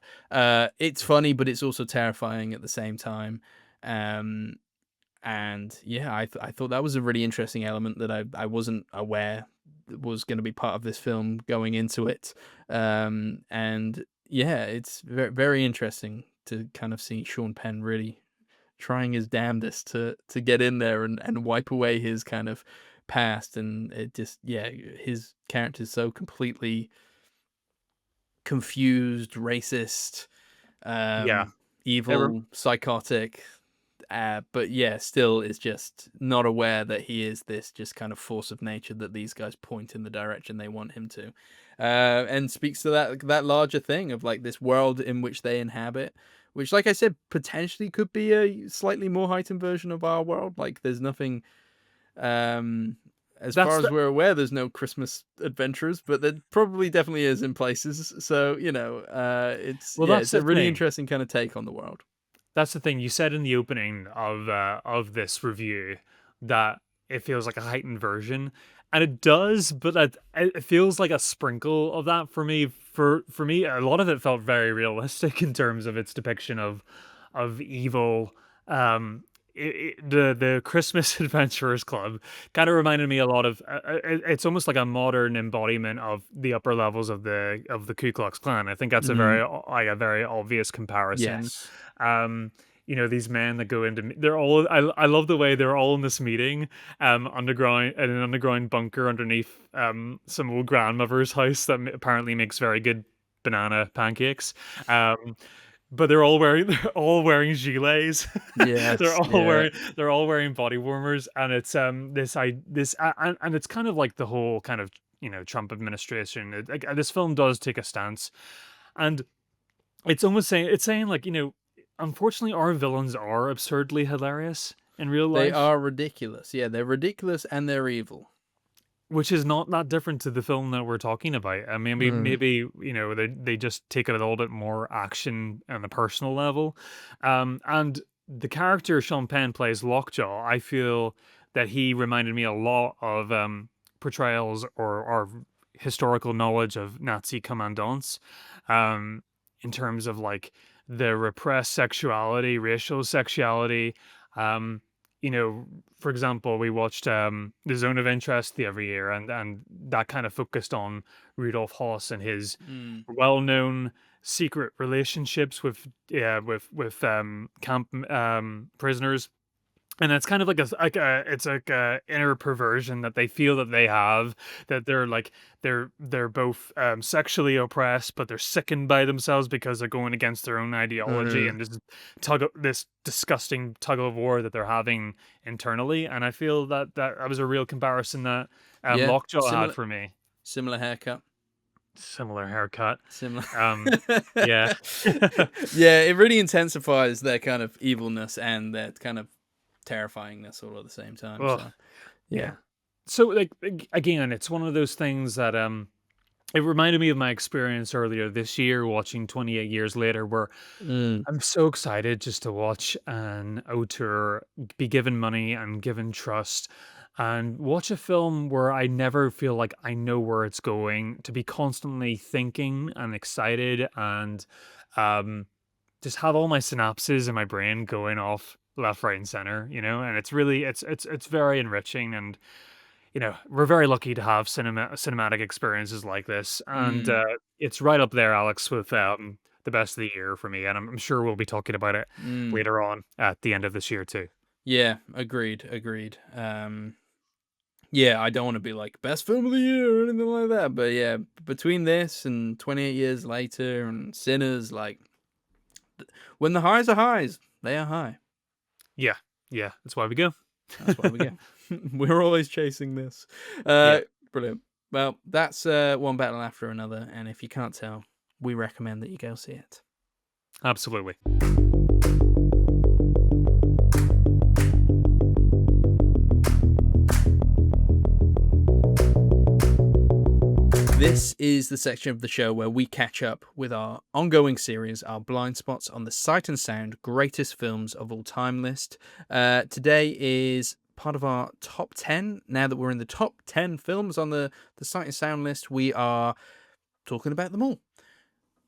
It's funny, but it's also terrifying at the same time. Um, and yeah, I thought that was a really interesting element that I wasn't aware was going to be part of this film going into it. And yeah, it's very interesting to kind of see Sean Penn really trying his damnedest to get in there and wipe away his kind of past. And it just, yeah, his character is so completely confused, racist, Yeah, ever evil, psychotic. But yeah, still is just not aware that he is this just kind of force of nature that these guys point in the direction they want him to, and speaks to that larger thing of like this world in which they inhabit, which, like I said, potentially could be a slightly more heightened version of our world. Like, there's nothing, as far that's as the we're aware, there's no Christmas adventurers, but there probably definitely is in places. So it's well, yeah, that's it's a the really thing. interesting kind of take on the world. That's the thing. You said in the opening of this review that it feels like a heightened version, and it does, but it feels like a sprinkle of that for me. For me, a lot of it felt very realistic in terms of its depiction of evil. The Christmas Adventurers Club kind of reminded me a lot of. It's almost like a modern embodiment of the upper levels of the Ku Klux Klan. I think that's Mm, like a very obvious comparison. yes. um these men that go into they're all I love the way they're all in this meeting underground in an underground bunker underneath some old grandmother's house that apparently makes very good banana pancakes. um but they're all wearing gilets. they're Yes, all yeah. wearing they're all wearing body warmers, and it's and it's kind of like the whole kind of Trump administration. This film does take a stance, and it's saying like, unfortunately our villains are absurdly hilarious in real They life. are ridiculous. Yeah, they're ridiculous and they're evil. which is not that different to the film that we're talking about. I mean, Mm. maybe they just take it a little bit more action on a personal level, and the character Sean Penn plays Lockjaw. I feel that he reminded me a lot of portrayals or historical knowledge of Nazi commandants, um, in terms of like the repressed sexuality, racial sexuality. Um, for example, we watched The Zone of Interest the other year, and that kind of focused on Rudolf Hoss and his Mm. well-known secret relationships with camp prisoners. And it's kind of like it's like a inner perversion that they feel that they have, that they're like they're both sexually oppressed, but they're sickened by themselves because they're going against their own ideology, Mm. and this disgusting tug of war that they're having internally. And I feel that that was a real comparison that Yeah, Lockjaw had for me. similar haircut. Similar haircut. Similar. Yeah. Yeah, it really intensifies their kind of evilness and their kind of terrifyingness all at the same time. Ugh, So, yeah. yeah. So like again, it's one of those things that it reminded me of my experience earlier this year watching 28 Years Later, where Mm. I'm so excited just to watch an auteur be given money and given trust and watch a film where I never feel like I know where it's going, to be constantly thinking and excited and um, just have all my synapses in my brain going off left, right, and center, and it's really it's very enriching. And we're very lucky to have cinematic experiences like this, and Mm. it's right up there, Alex, with the best of the year for me, and I'm sure we'll be talking about it Mm. later on at the end of this year too. Yeah, agreed, agreed. Yeah, I don't want to be like best film of the year or anything like that, but yeah, between this and 28 Years Later and Sinners, like when the highs are highs, they are high. Yeah, yeah, that's why we go. That's why we go. We're always chasing this. Yeah, Brilliant. Well, that's one battle after another, and if you can't tell, we recommend that you go see it. absolutely. This is the section of the show where we catch up with our ongoing series, our blind spots on the Sight and Sound greatest films of all time list. Today is part of our top 10. Now that we're in the top 10 films on the Sight and Sound list, we are talking about them all.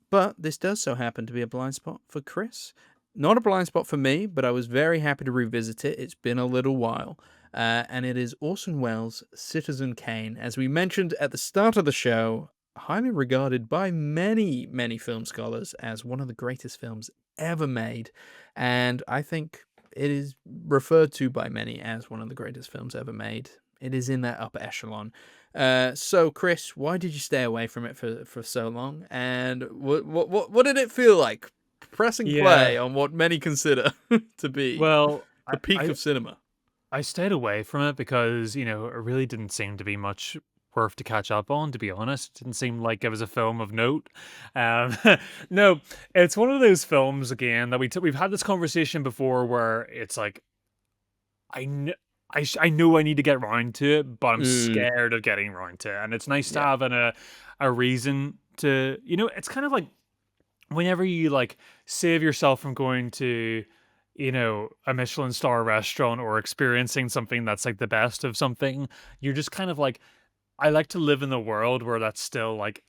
But this does so happen to be a blind spot for Kris. Not a blind spot for me, but I was very happy to revisit it. It's been a little while. And it is Orson Welles' Citizen Kane. As we mentioned at the start of the show, highly regarded by many, many film scholars as one of the greatest films ever made. And I think it is referred to by many as one of the greatest films ever made. It is in that upper echelon. So, Kris, why did you stay away from it for so long? And what did it feel like pressing play Yeah. on what many consider to be Well, the peak of cinema? I stayed away from it because, it really didn't seem to be much worth to catch up on, to be honest. It didn't seem like it was a film of note. Um, no, it's one of those films, again, that we've had this conversation before where it's like, I know. I know I need to get around to it, but I'm Mm, scared of getting around to it. And it's nice to yeah. have a reason to, it's kind of like whenever you like save yourself from going to a Michelin star restaurant or experiencing something that's like the best of something, you're just kind of like, I like to live in the world where that's still like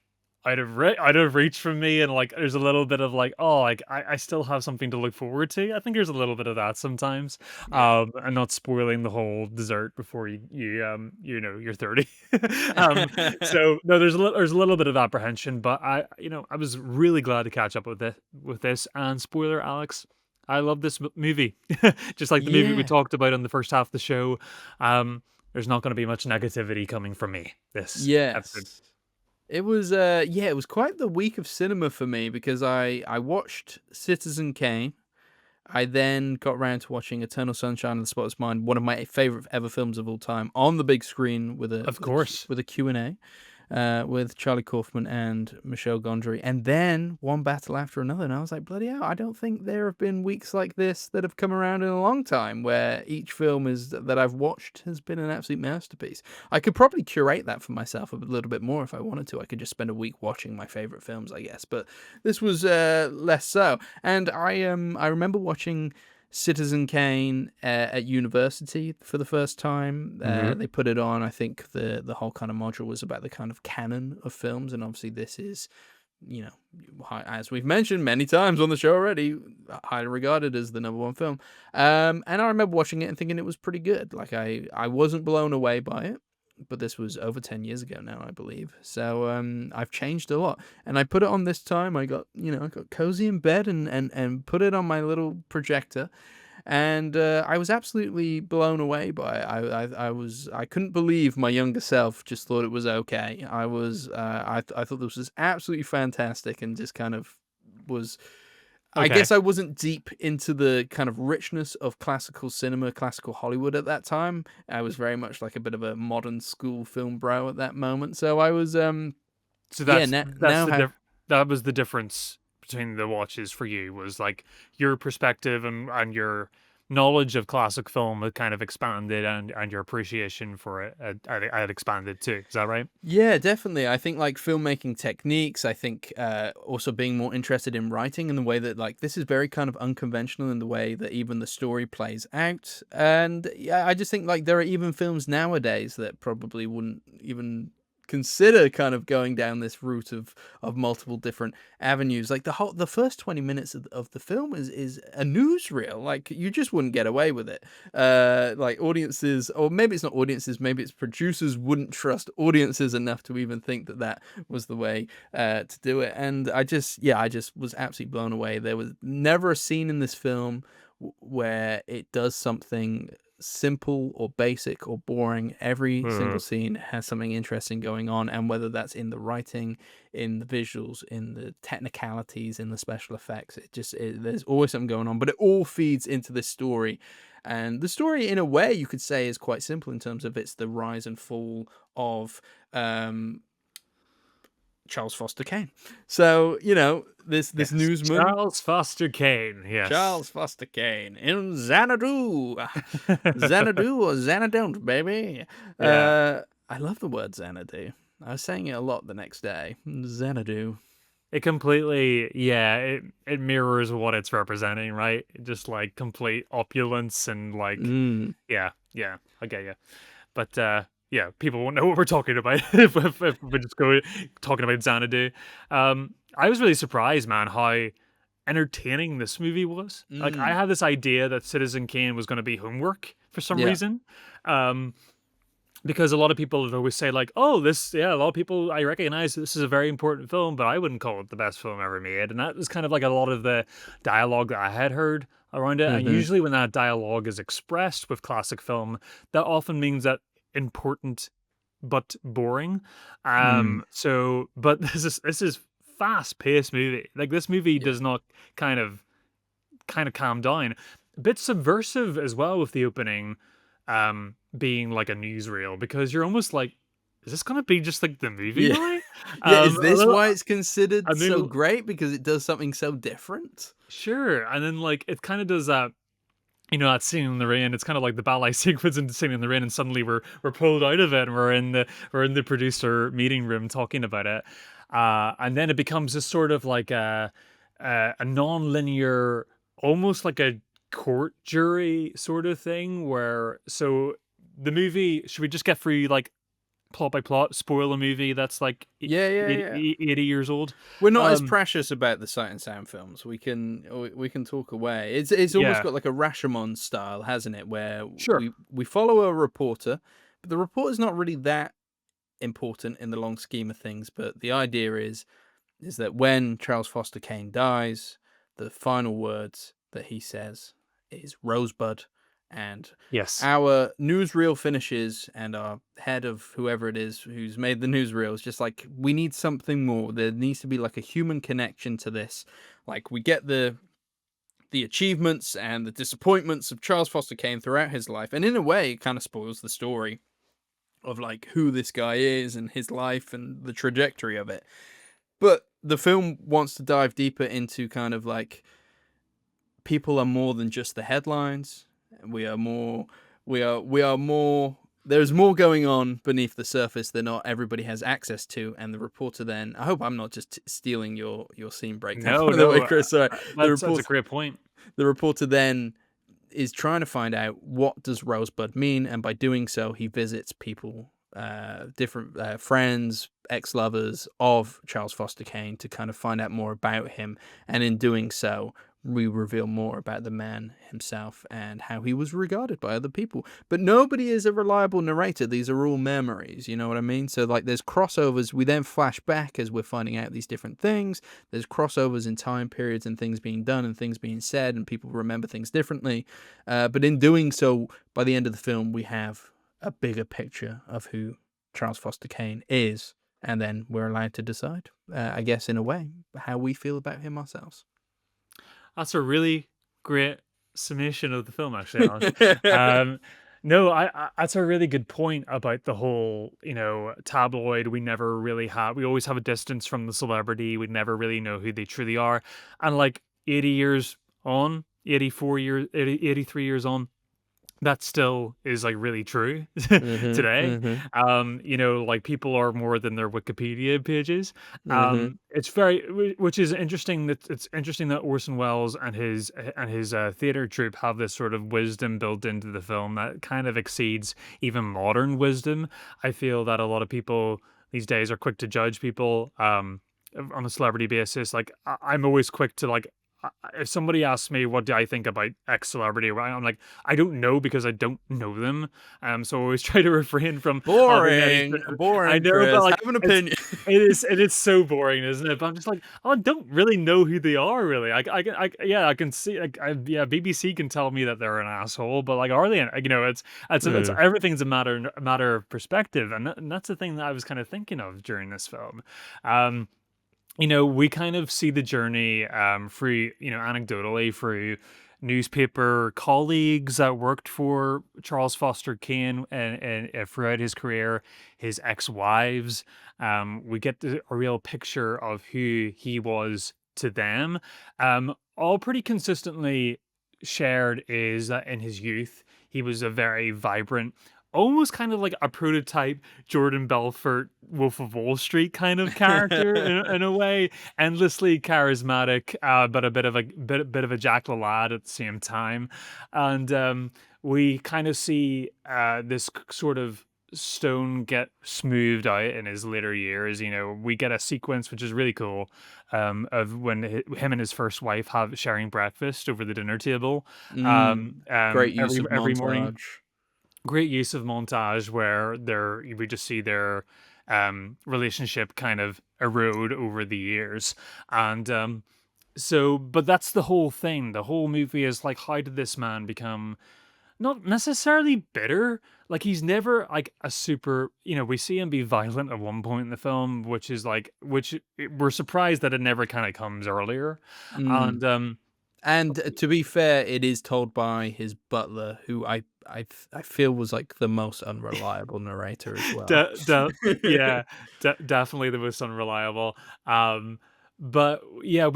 out of reach from me, and like there's a little bit of like, oh, like I still have something to look forward to. I think there's a little bit of that sometimes, Yeah. and not spoiling the whole dessert before you're 30. um so no, there's a little bit of apprehension, but I was really glad to catch up with this. And spoiler, Alex, I love this movie. Just like the movie we Yeah. talked about on the first half of the show. There's not going to be much negativity coming from me this episode. Yes. It was quite the week of cinema for me because I watched Citizen Kane. I then got around to watching Eternal Sunshine of the Spotless Mind, one of my favorite ever films of all time, on the big screen with Of course. with a Q&A. with Charlie Kaufman and Michel Gondry, and then one battle after another. And I was like, bloody hell, I don't think there have been weeks like this that have come around in a long time, where each film that I've watched has been an absolute masterpiece. I could probably curate that for myself a little bit more if I wanted to. I could just spend a week watching my favorite films, I guess. But this was less so. And I remember watching Citizen Kane at university for the first time. Mhm. They put it on. I think the whole kind of module was about the kind of canon of films, and obviously this is, as we've mentioned many times on the show already, highly regarded as the #1 film. And I remember watching it and thinking it was pretty good. Like I wasn't blown away by it, but this was over 10 years ago now, I believe. So I've changed a lot. And I put it on this time. I got cozy in bed and put it on my little projector. And I was absolutely blown away by it. I couldn't believe my younger self just thought it was okay. I thought this was absolutely fantastic, and just kind of was. I Okay. guess I wasn't deep into the kind of richness of classical cinema, classical Hollywood at that time. I was very much like a bit of a modern school film bro at that moment. So I was So yeah, that's now the have that was the difference between the watches for you, was like your perspective and your knowledge of classic film had kind of expanded, and your appreciation for it had expanded too. Is that right? Yeah, definitely. I think like filmmaking techniques, I think also being more interested in writing in the way that like this is very kind of unconventional in the way that even the story plays out. And yeah, I just think like there are even films nowadays that probably wouldn't even consider kind of going down this route of multiple different avenues. Like the first 20 minutes of the film is a newsreel. Like you just wouldn't get away with it. Like audiences, or maybe it's not audiences, maybe it's producers wouldn't trust audiences enough to even think that that was the way to do it. And I just was absolutely blown away. There was never a scene in this film where it does something simple or basic or boring. Every single Mm. scene has something interesting going on, and whether that's in the writing, in the visuals, in the technicalities, in the special effects, there's always something going on, but it all feeds into this story. And the story, in a way, you could say is quite simple in terms of it's the rise and fall of Charles Foster Kane. So, this Yes, newsman, Charles Foster Kane. Yes. Charles Foster Kane in Xanadu. Xanadu or Xanadont, baby. Yeah. I love the word Xanadu. I was saying it a lot the next day. Xanadu. It completely, yeah, it mirrors what it's representing, right? Just like complete opulence and like, Mm. yeah, yeah, I get you. But yeah, people won't know what we're talking about if we just go talking about Xanadu. I was really surprised, man, how entertaining this movie was. Like, I Mm. had this idea that Citizen Kane was going to be homework for some Yeah. reason. Um, because a lot of people would always say like, "Oh, a lot of people I recognize this is a very important film, but I wouldn't call it the best film ever made." And that was kind of like a lot of the dialogue that I had heard around it. And Mm-hmm. usually when that dialogue is expressed with classic film, that often means that important but boring. Mm. But this is fast-paced movie. Like this movie Yeah. does not kind of calm down. A bit subversive as well with the opening, being like a newsreel, because you're almost like, is this gonna be just like the movie Yeah. now? Yeah. Is A this little, why it's considered and then so great? Because it does something so different? sure, and then like it kind of does that. That scene in the rain. It's kind of like the ballet sequence in Singing in the Rain, and suddenly we're pulled out of it, and we're in the producer meeting room talking about it, and then it becomes this sort of like a non-linear, almost like a court jury sort of thing. Where so the movie, should we just get through like plot by plot, spoil a movie that's like Yeah. Yeah. Yeah. 80 years old? We're not as Um, precious about the sight and sound films. We can talk away. It's almost yeah, got like a Rashomon style, hasn't it? Where sure. we follow a reporter, but the reporter's not really that important in the long scheme of things. But the idea is that when Charles Foster Kane dies, the final words that he says is Rosebud, and Yes. our newsreel finishes, and our head of whoever it is who's made the newsreel is just like, we need something more. There needs to be like a human connection to this. Like we get the achievements and the disappointments of Charles Foster Kane throughout his life, and in a way, it kind of spoils the story of like who this guy is and his life and the trajectory of it. But the film wants to dive deeper into kind of like people are more than just the headlines. We are more. We are more. There's more going on beneath the surface that not everybody has access to. And the reporter then. I hope I'm not just stealing your scene breakdown. No, By the way, no, Chris. Sorry. that's a great point. The reporter then is trying to find out what does Rosebud mean, and by doing so, he visits people, different friends, ex-lovers of Charles Foster Kane to kind of find out more about him. And in doing so, we reveal more about the man himself and how he was regarded by other people. But nobody is a reliable narrator. These are all memories, you know what I mean? So like there's crossovers. We then flash back as we're finding out these different things. There's crossovers in time periods and things being done and things being said, and people remember things differently. But in doing so, by the end of the film, we have a bigger picture of who Charles Foster Kane is. And then we're allowed to decide, I guess, in a way, how we feel about him ourselves. That's a really great summation of the film, actually, Alan. No, that's a really good point about the whole, tabloid. We never really have. We always have a distance from the celebrity. We never really know who they truly are. And like 80 years on, 84 years, 83 years on, that still is like really true today. Like people are more than their Wikipedia pages. It's which is interesting that it's interesting that Orson Welles and his theater troupe have this sort of wisdom built into the film that kind of exceeds even modern wisdom. I feel that a lot of people these days are quick to judge people on a celebrity basis. Like I'm always quick to like, if somebody asks me what do I think about X celebrity, I'm like, I don't know because I don't know them. So I always try to refrain from boring. I know, Chris, but like, have an opinion. it is so boring, isn't it? But I'm just like, oh, I don't really know who they are, really. I can see, BBC can tell me that they're an asshole, but like, are they? It's everything's a matter of perspective, and that's the thing that I was kind of thinking of during this film. We kind of see the journey through, anecdotally through newspaper colleagues that worked for Charles Foster Kane and throughout his career, his ex-wives. We get a real picture of who he was to them. All pretty consistently shared is that in his youth, he was a very vibrant, almost kind of like a prototype Jordan Belfort Wolf of Wall Street kind of character in a way, endlessly charismatic, but a bit of a Jack LaLad at the same time. And we kind of see this sort of stone get smoothed out in his later years. We get a sequence which is really cool of when him and his first wife have sharing breakfast over the dinner table. Great use of every montage. morning. Great use of montage where we just see their relationship kind of erode over the years. And but that's the whole thing. The whole movie is like, how did this man become not necessarily bitter? Like he's never like a super, we see him be violent at one point in the film, which we're surprised that it never kind of comes earlier. And to be fair, it is told by his butler, who I feel was like the most unreliable narrator as well. Definitely the most unreliable. But yeah,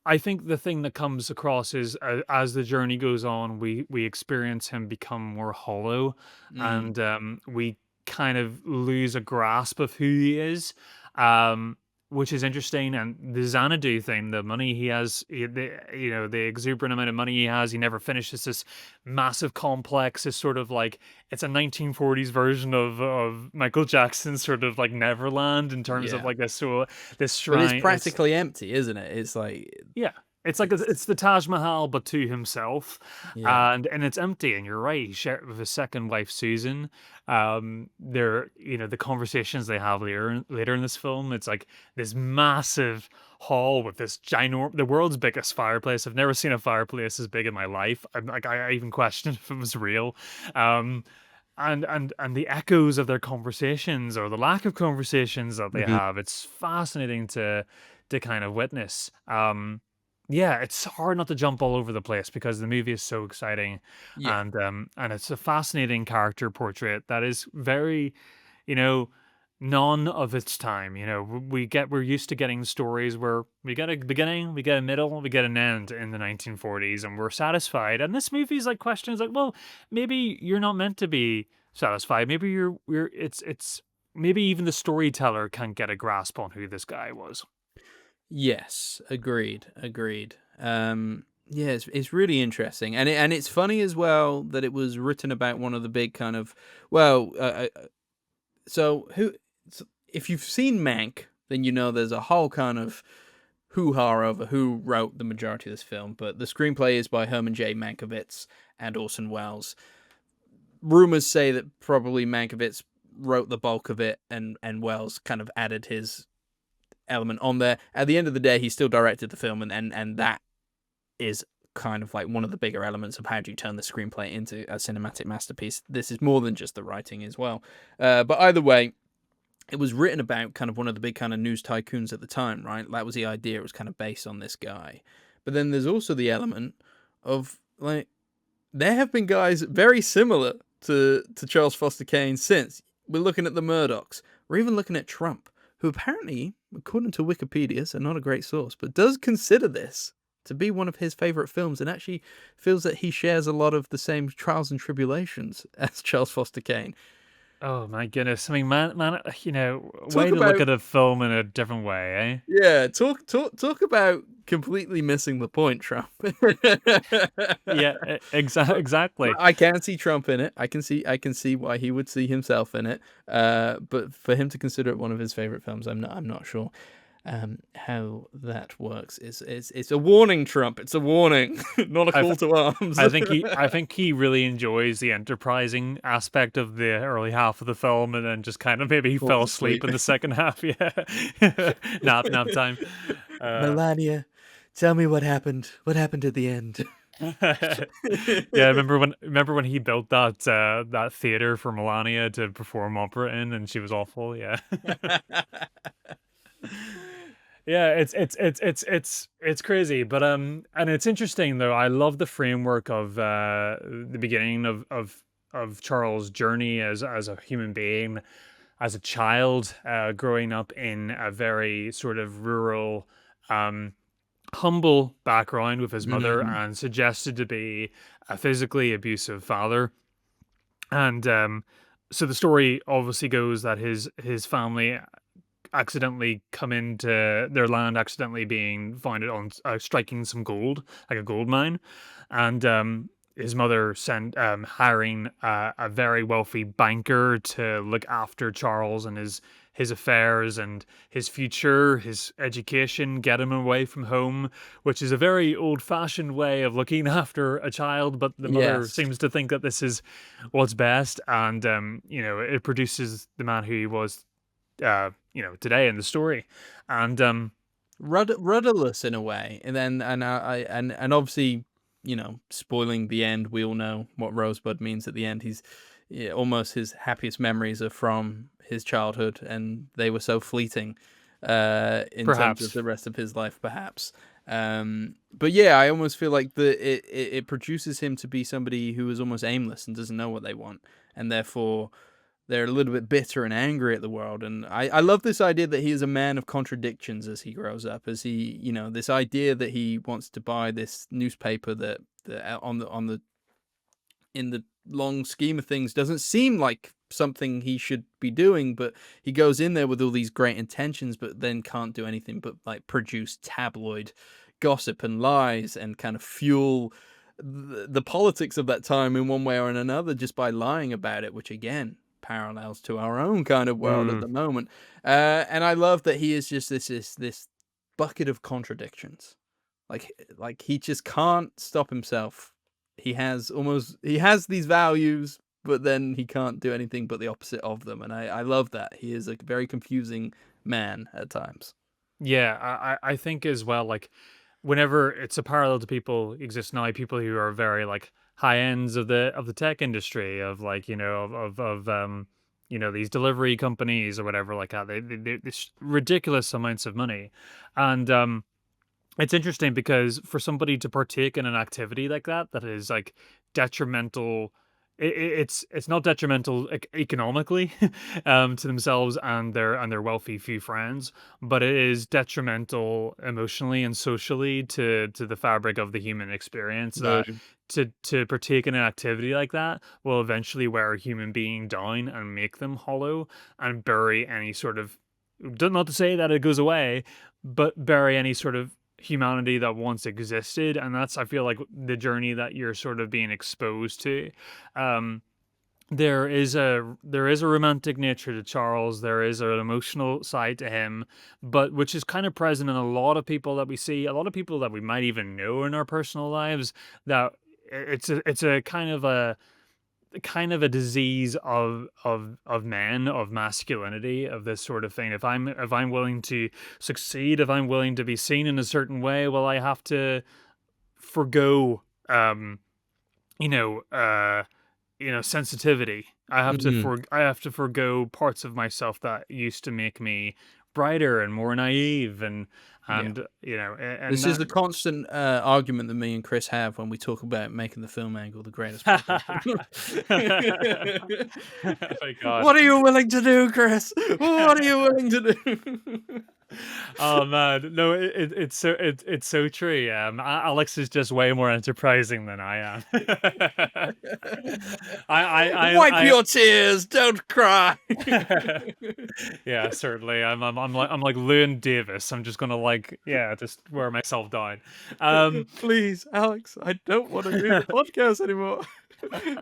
I think the thing that comes across is as the journey goes on, we experience him become more hollow, and we kind of lose a grasp of who he is. Which is interesting, and the Xanadu thing, the money he has, the exuberant amount of money he has, he never finishes this massive complex. Is sort of like it's a 1940s version of Michael Jackson's sort of like Neverland in terms of like this shrine. But it's practically empty, isn't it? It's like it's like it's the Taj Mahal, but to himself, and it's empty. And you're right, he shared it with his second wife, Susan. The conversations they have later in this film, it's like this massive hall with this the world's biggest fireplace. I've never seen a fireplace as big in my life. I even questioned if it was real. And the echoes of their conversations or the lack of conversations that they have, it's fascinating to kind of witness. It's hard not to jump all over the place because the movie is so exciting, and it's a fascinating character portrait that is very, you know, none of its time. We're used to getting stories where we get a beginning, we get a middle, we get an end in the 1940s, and we're satisfied. And this movie's like questions like, well, maybe you're not meant to be satisfied. Maybe it's maybe even the storyteller can't get a grasp on who this guy was. Yes, agreed. Yeah, it's really interesting, and it's funny as well that it was written about one of the big kind of well, so who, if you've seen Mank, then you know there's a whole kind of hoo-ha over who wrote the majority of this film, but the screenplay is by Herman J. Mankiewicz and Orson Welles. Rumors say that probably Mankiewicz wrote the bulk of it, and Welles kind of added his element on there. At the end of the day, he still directed the film, and that is kind of like one of the bigger elements of how do you turn the screenplay into a cinematic masterpiece. This is more than just the writing as well. But either way, it was written about kind of one of the big kind of news tycoons at the time, right? That was the idea. It was kind of based on this guy. But then there's also the element of like, there have been guys very similar to Charles Foster Kane since. We're looking at the Murdochs. We're even looking at Trump, who apparently, according to Wikipedia, so not a great source, but does consider this to be one of his favorite films, and actually feels that he shares a lot of the same trials and tribulations as Charles Foster Kane. Oh my goodness! I mean, man, way Talk to look about at a film in a different way, yeah, talk about completely missing the point, Trump. eh? Yeah, exactly. I can see Trump in it. I can see why he would see himself in it. But for him to consider it one of his favorite films, I'm not sure how that works. It's a warning, Trump. It's a warning, not a call to arms. I think he really enjoys the enterprising aspect of the early half of the film, and then just kind of maybe he Falls fell asleep. asleep in the second half. Yeah, nap time. Melania, tell me what happened. What happened at the end? Yeah, remember when he built that theater for Melania to perform opera in, and she was awful. Yeah. Yeah, it's crazy, but and it's interesting though. I love the framework of the beginning of Charles' journey as a human being, as a child, growing up in a very sort of rural, humble background with his mother, Mhm. and suggested to be a physically abusive father. And so the story obviously goes that his family accidentally come into their land, accidentally being founded on striking some gold, like a gold mine, and his mother sent hiring a very wealthy banker to look after Charles and his affairs and his future, his education, get him away from home, which is a very old-fashioned way of looking after a child, but the mother Yes. seems to think that this is what's best, and it produces the man who he was today in the story. And Rudderless in a way, and then and obviously, spoiling the end. We all know what Rosebud means at the end. He's almost his happiest memories are from his childhood, and they were so fleeting in terms of perhaps, the rest of his life, perhaps. But yeah, I almost feel like it produces him to be somebody who is almost aimless and doesn't know what they want, and therefore they're a little bit bitter and angry at the world. And I love this idea that he is a man of contradictions as he grows up, as he, this idea that he wants to buy this newspaper that in the long scheme of things doesn't seem like something he should be doing, but he goes in there with all these great intentions, but then can't do anything but like produce tabloid gossip and lies and kind of fuel the politics of that time in one way or in another just by lying about it, which again parallels to our own kind of world at mm, the moment. And I love that he is just this bucket of contradictions. Like he just can't stop himself. He has these values, but then he can't do anything but the opposite of them. And I love that. He is a very confusing man at times. yeah, I think as well, like whenever it's a parallel to people exist now, people who are very like high ends of the tech industry, of like these delivery companies or whatever like that. They this ridiculous amounts of money, and it's interesting because for somebody to partake in an activity like that, that is like detrimental it's not detrimental economically to themselves and their wealthy few friends, but it is detrimental emotionally and socially to the fabric of the human experience. That Boom. to partake in an activity like that will eventually wear a human being down and make them hollow and bury any sort of, not to say that it goes away, but bury any sort of humanity that once existed. And that's, I feel like, the journey that you're sort of being exposed to. um there is a romantic nature to Charles. There is an emotional side to him, but which is kind of present in a lot of people that we see, a lot of people that we might even know in our personal lives. That it's a kind of a disease of men, of masculinity, of this sort of thing. If I'm willing to succeed, if I'm willing to be seen in a certain way, well, I have to forgo, you know, sensitivity. I have to forgo parts of myself that used to make me brighter and more naive, and Yeah. and This is that. the constant argument that me and Chris have when we talk about making the film angle the greatest podcast. Oh my god. What are you willing to do, Chris? What are you willing to do? Oh man, no, it's so true. Alex is just way more enterprising than I am. Wipe I your tears, don't cry. yeah, certainly. I'm like Llewyn Davis. I'm just gonna, like, yeah, just wear myself down. Um, Please, Alex, I don't want to do the podcast anymore.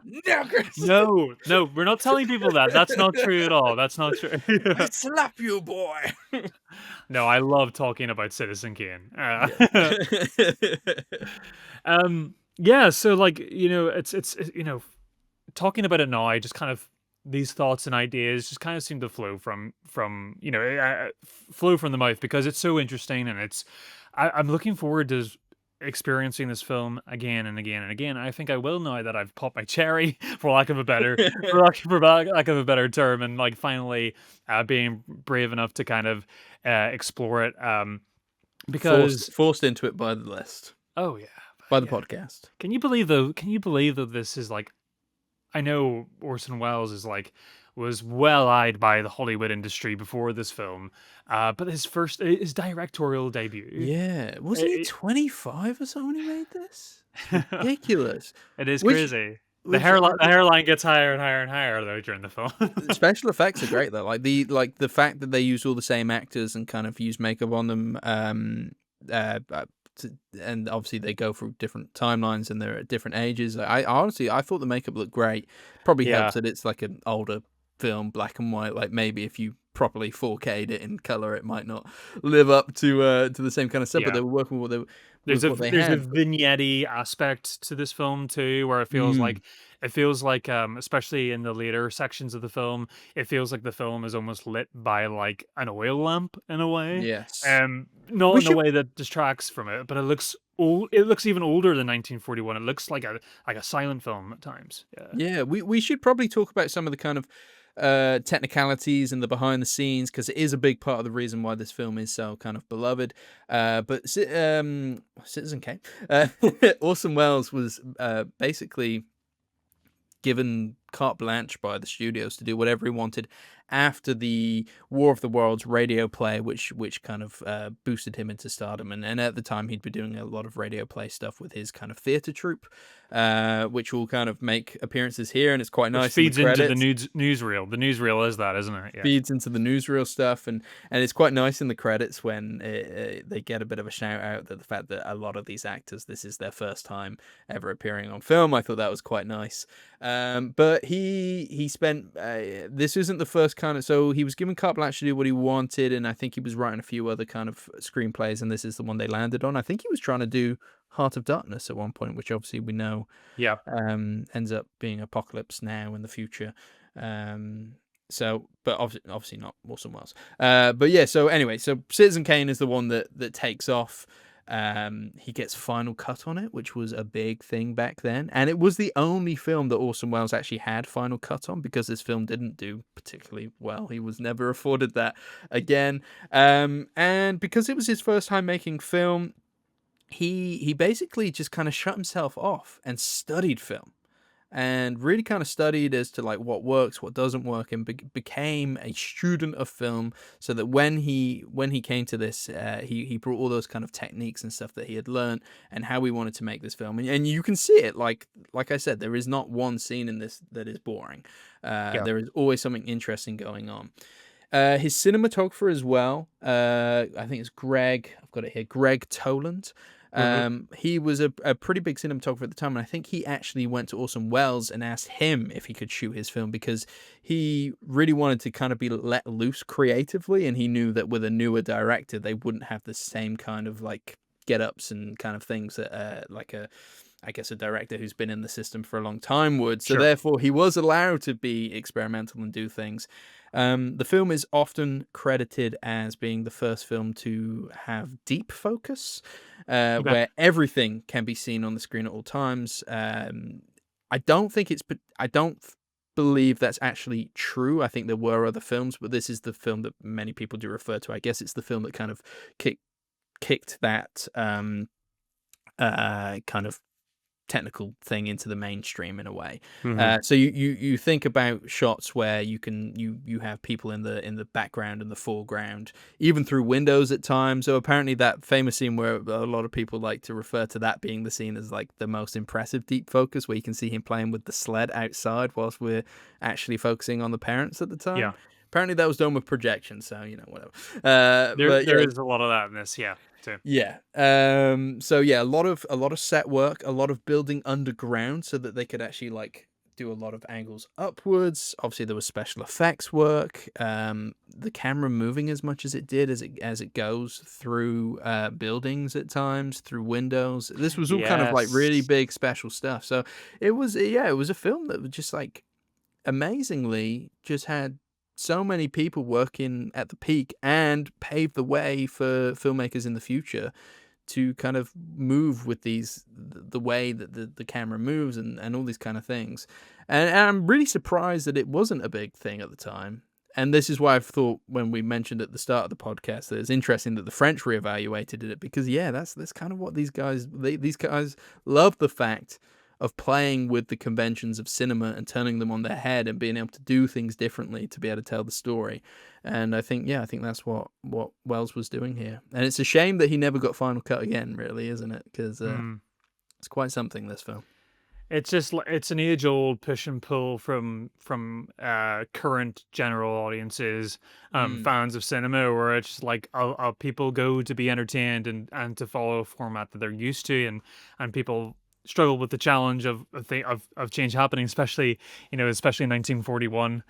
No, Chris. no, no, we're not telling people that. That's not true at all. That's not true. I slap you, boy. No, I love talking about Citizen Kane. Yeah. Yeah. So, like, talking about it now, I just kind of, these thoughts and ideas just kind of seem to flow from flow from the mouth, because it's so interesting, and I'm looking forward to experiencing this film again and again and again. I think I will, now that I've popped my cherry, for lack of a better lack of a better term, and, like, finally being brave enough to kind of explore it. Because Forced into it by the list, oh yeah, by the yeah. podcast. Can you believe though? Can you believe that this is, like, I know Orson Welles was well-eyed by the Hollywood industry before this film, but his directorial debut. Yeah, wasn't he It, 25 or so when he made this? it Ridiculous. is Which, crazy. The which hairline, the hairline gets higher and higher and higher though during the film. special effects are great though. Like the fact that they use all the same actors and kind of use makeup on them. And obviously they go through different timelines and they're at different ages. I honestly, I thought the makeup looked great. Probably Yeah, helps that it's like an older film, black and white. Like maybe if you properly 4K'd it in color, it might not live up to the same kind of stuff. But yeah. they were working with There's what they a had. vignette aspect to this film too, where Mm, it feels like, especially in the later sections of the film, it feels like the film is almost lit by, like, an oil lamp in a way. yes. Not We in a should way that distracts from it, but it looks old. It looks even older than 1941. It looks like a silent film at times. Yeah. Yeah, we should probably talk about some of the kind of technicalities and the behind the scenes because it is a big part of the reason why this film is so kind of beloved. Citizen Kane, Orson Welles was basically given carte blanche by the studios to do whatever he wanted after the War of the Worlds radio play, which kind of boosted him into stardom. And at the time, he'd been doing a lot of radio play stuff with his kind of theatre troupe, which will kind of make appearances here, and it's quite Which nice in the feeds into the credits. newsreel. The newsreel is that, isn't it? Yeah. Feeds into the newsreel stuff, and it's quite nice in the credits when they get a bit of a shout out that the fact that a lot of these actors, this is their first time ever appearing on film. I thought that was quite nice. But he spent this isn't the first kind of, so he was given carte blanche to do what he wanted, and I think he was writing a few other kind of screenplays, and this is the one they landed on. I think he was trying to do Heart of Darkness at one point, which obviously we know Yeah. ends up being Apocalypse Now in the future. But obviously not Orson Welles. But yeah, so anyway, so Citizen Kane is the one that takes off. He gets final cut on it, which was a big thing back then, and it was the only film that Orson Welles actually had final cut on because this film didn't do particularly well. He was never afforded that again, and because it was his first time making film, he basically just kind of shut himself off and studied film. and really kind of studied as to like what works, what doesn't work, and became a student of film. So that when he came to this, he brought all those kind of techniques and stuff that he had learned and how we wanted to make this film. And you can see it, like I said, there is not one scene in this that is boring. Yeah. There is always something interesting going on. His cinematographer as well, I think it's Greg. I've got it here. Greg Toland. He was a pretty big cinematographer at the time, and I think he actually went to Orson Welles and asked him if he could shoot his film because he really wanted to kind of be let loose creatively, and he knew that with a newer director, they wouldn't have the same kind of like get-ups and kind of things that I guess a director who's been in the system for a long time would. So Sure. therefore, he was allowed to be experimental and do things. The film is often credited as being the first film to have deep focus, Okay. where everything can be seen on the screen at all times. I don't believe that's actually true. I think there were other films, but this is the film that many people do refer to. I guess it's the film that kind of kicked that kind of technical thing into the mainstream in a way. So you think about shots where you have people in the background and the foreground, even through windows at times. So apparently that famous scene where a lot of people like to refer to that being the scene as like the most impressive deep focus, where you can see him playing with the sled outside whilst we're actually focusing on the parents at the time. Yeah. Apparently that was done with projection, so whatever. There is a lot of that in this, yeah, too. Yeah. So yeah, a lot of set work, a lot of building underground so that they could actually like do a lot of angles upwards. Obviously there was special effects work. The camera moving as much as it did as it goes through buildings at times, through windows. This was all kind of like really Yes. big special stuff. So it was a film that was just like amazingly just had so many people working at the peak and paved the way for filmmakers in the future to kind of move with the way that the camera moves and all these kind of things. And I'm really surprised that it wasn't a big thing at the time. And this is why I've thought when we mentioned at the start of the podcast that it's interesting that the French reevaluated it, because that's kind of what these guys love, the fact of playing with the conventions of cinema and turning them on their head and being able to do things differently to be able to tell the story. And I think that's what Wells was doing here. And it's a shame that he never got final cut again, really, isn't it? Because it's quite something, this film. It's just it's an age-old push and pull from current general audiences, fans of cinema, where it's just like people go to be entertained and to follow a format that they're used to, and people struggle with the challenge of change happening, especially in 1941.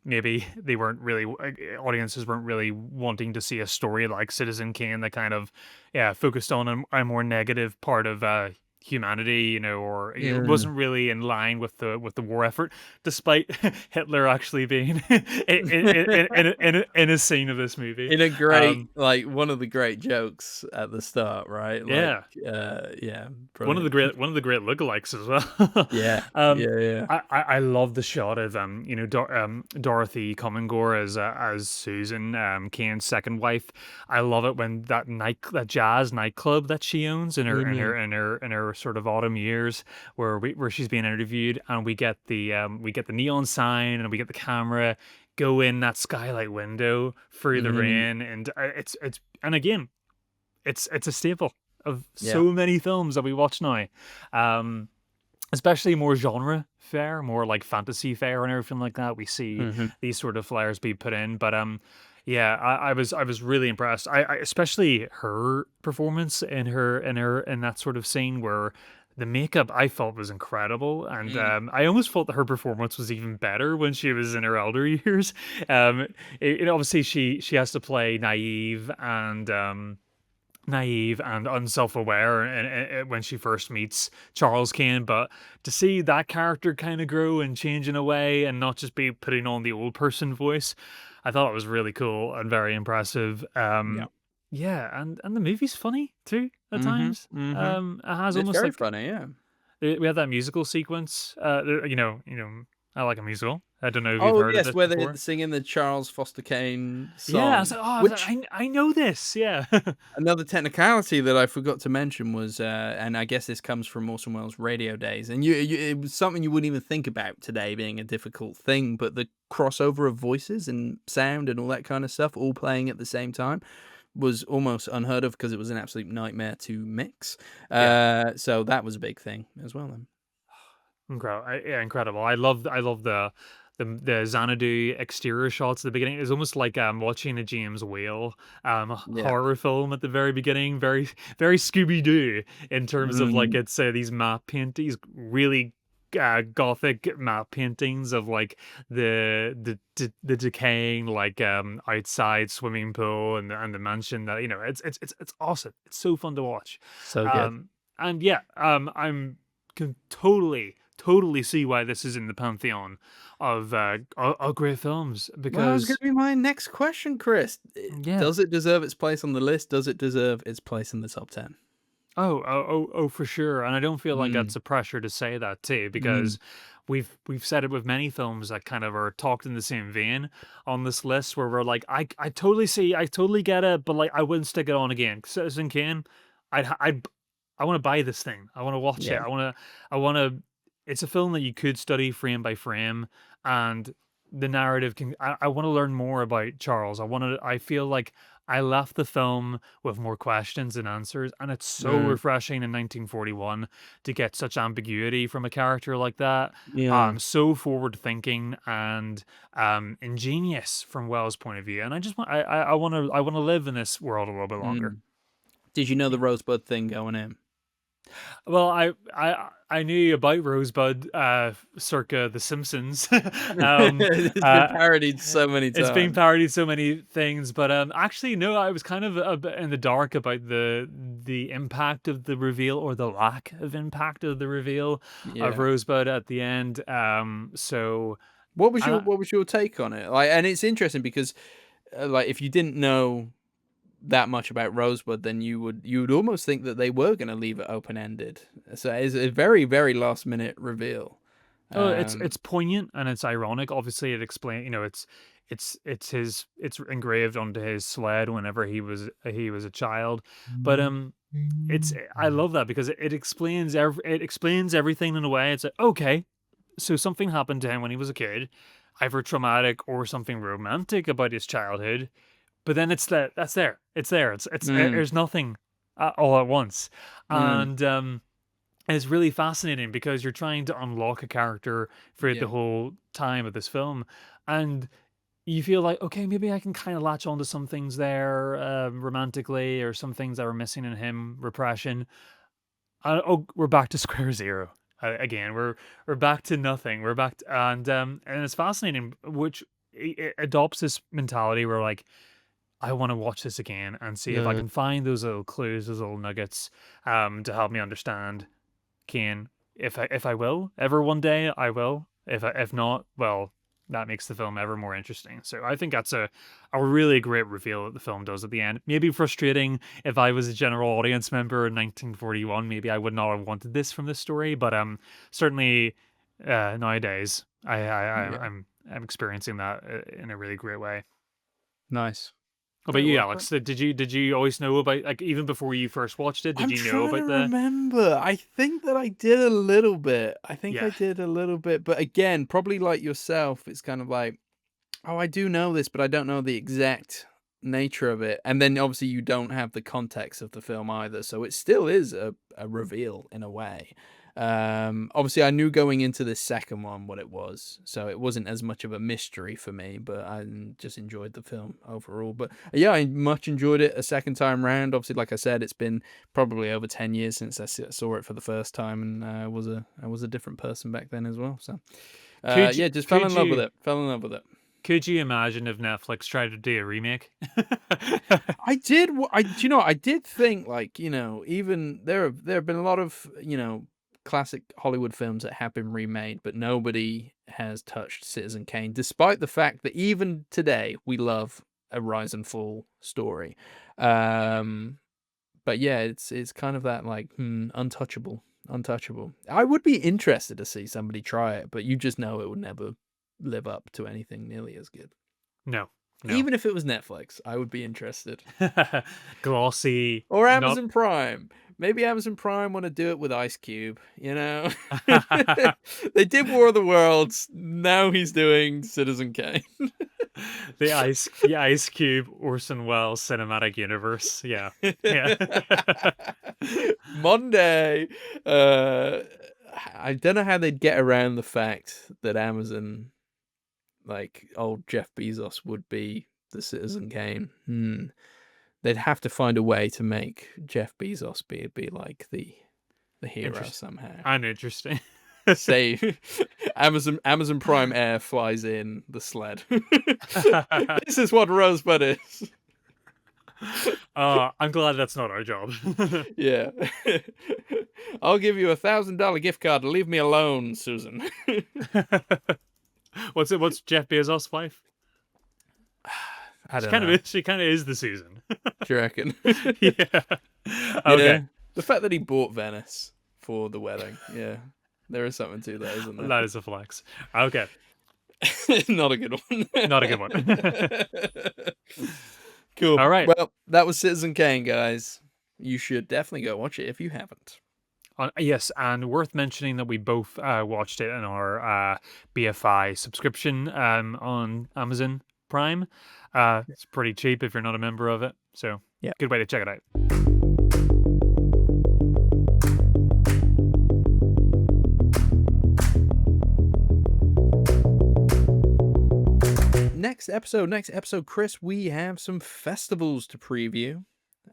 Maybe they weren't really audiences weren't really wanting to see a story like Citizen Kane that kind of focused on a more negative part of humanity, or it wasn't really in line with the war effort, despite Hitler actually being in a scene of this movie. In a great, like one of the great jokes at the start, right? Like, one of the brilliant. great lookalikes as well. Yeah. I love the shot of Dorothy Commingore as Susan, Kane's second wife. I love it when that jazz nightclub that she owns in her sort of autumn years, where she's being interviewed, and we get the neon sign, and we get the camera go in that skylight window through the rain, and again, it's a staple of so many films that we watch now, especially more genre fare, more like fantasy fare and everything like that. We see these sort of flares be put in, but I was really impressed. I especially her performance in that sort of scene where the makeup I felt was incredible, and I almost felt that her performance was even better when she was in her elder years. Obviously she has to play naive and unself-aware and when she first meets Charles Kane, but to see that character kind of grow and change in a way and not just be putting on the old person voice, I thought it was really cool and very impressive. And the movie's funny too at times. It has It's almost very like funny, yeah. we have that musical sequence. I like a musical. I don't know if you've Oh, heard of yes, this where they're before. singing the Charles Foster Kane Yeah, I was song, like, "Oh," I was like, which I know this." Yeah. another technicality that I forgot to mention was, and I guess this comes from Orson Welles' radio days, and it was something you wouldn't even think about today being a difficult thing, but the crossover of voices and sound and all that kind of stuff all playing at the same time was almost unheard of because it was an absolute nightmare to mix. Yeah. So that was a big thing as well then. Yeah, incredible. I love the Xanadu exterior shots at the beginning. It's almost like watching a James Whale Yeah. horror film at the very beginning. Very very Scooby Doo in terms of like Mm, it's these map paintings, really gothic map paintings of like the decaying like outside swimming pool and the mansion that it's awesome. It's so fun to watch. so good. And yeah, I'm can totally see why this is in the pantheon of great films Well, that was gonna because be my next question, Chris. yeah. Does it deserve its place on the list? Does it deserve its place in the top 10? Oh, for sure. And I don't feel like Mm, that's a pressure to say that too, mm, because we've said it with many films that kind of are talked in the same vein on this list where we're like, I totally see, I totally get it, but like I wouldn't stick it on again. Citizen Kane, I want to buy this thing. I want to watch it. yeah. I want to. It's a film that you could study frame by frame, and the narrative can. I want to learn more about Charles. I feel like I left the film with more questions than answers, and it's so Mm, refreshing in 1941 to get such ambiguity from a character like that. yeah. So forward thinking and ingenious from Wells' point of view. And I just want I want to live in this world a little bit longer. Mm. Did you know the Rosebud thing going in? Well, I knew about Rosebud, circa The Simpsons. It's been Uh, parodied so many it's been times. parodied so many things, but actually, no, I was kind of a bit in the dark about the impact of the reveal or the lack of impact of the reveal of Yeah. Rosebud at the end. So I, What was your take on it? Like, and it's interesting because, like, if you didn't know that much about Rosebud, then you would almost think that they were going to leave it open ended. So it's a very very last minute reveal. Oh, Um, it's poignant and it's ironic. Obviously, it explain it's engraved onto his sled whenever he was a child. But it's I love that because it explains it explains everything in a way. It's like, okay, so something happened to him when he was a kid, either traumatic or something romantic about his childhood. But then that's there. It's there. mm, There's nothing all at once, mm, and it's really fascinating because you're trying to unlock a character throughout the yeah. whole time of this film, and you feel like, okay, maybe I can kind of latch onto some things there romantically, or some things that were missing in him, repression. Oh, we're back to square zero again. We're back to nothing. We're back to, and it's fascinating, which it adopts this mentality where like I want to watch this again and see if I Uh, can find those little clues, those little nuggets, to help me understand Kane. If I will ever one day, I will. If not, well, that makes the film ever more interesting. So I think that's a really great reveal that the film does at the end. Maybe frustrating if I was a general audience member in 1941. Maybe I would not have wanted this from this story, but certainly nowadays yeah. I'm experiencing that in a really great way. Nice. What about Great you, work. Alex? Did you always know about like even before you first watched it? Did I'm you know trying to about the remember. I think that I did a little bit. I think I yeah did a little bit, but again, probably like yourself, it's kind of like, oh, I do know this, but I don't know the exact nature of it. And then obviously you don't have the context of the film either, so it still is a reveal in a way. Obviously I knew going into this second one what it was, so it wasn't as much of a mystery for me, but I just enjoyed the film overall. But yeah, I much enjoyed it a second time round. Obviously, like I said, it's been probably over 10 years since saw it for the first time, and I was a different person back then as well. So could you yeah, just fell could in love with you it. Fell in love with it. could you imagine if Netflix tried to do a remake? I did. Do you know? I did think like even there have been a lot of classic Hollywood films that have been remade, but nobody has touched Citizen Kane, despite the fact that even today we love a rise and fall story. Um, but yeah, it's kind of that like untouchable, untouchable. I would be interested to see somebody try it, but you just know it would never live up to anything nearly as good. No. Even if it was Netflix, I would be interested. Glossy. Or Amazon Prime. Maybe Amazon Prime want to do it with Ice Cube, you know? They did War of the Worlds. Now he's doing Citizen Kane. The Ice Cube Orson Welles cinematic universe. Yeah. Modern day. I don't know how they'd get around the fact that Amazon, like old Jeff Bezos, would be the Citizen Kane. They'd have to find a way to make Jeff Bezos be like the hero somehow. And interesting. Say Amazon Prime Air flies in the sled. This is what Rosebud is. I'm glad that's not our job. Yeah. I'll give you $1,000 gift card to leave me alone, Susan. What's Jeff Bezos' wife? I don't know. She kind of is the Susan. Do you reckon? Yeah. Okay. The fact that he bought Venice for the wedding, yeah, there is something to that, isn't there? That is a flex. Okay. Not a good one. Not a good one. Cool. All right. Well, that was Citizen Kane, guys. You should definitely go watch it if you haven't. Yes, and worth mentioning that we both watched it in our BFI subscription on Amazon Prime. It's pretty cheap if you're not a member of it. So, yeah, good way to check it out. Next episode, Chris, we have some festivals to preview,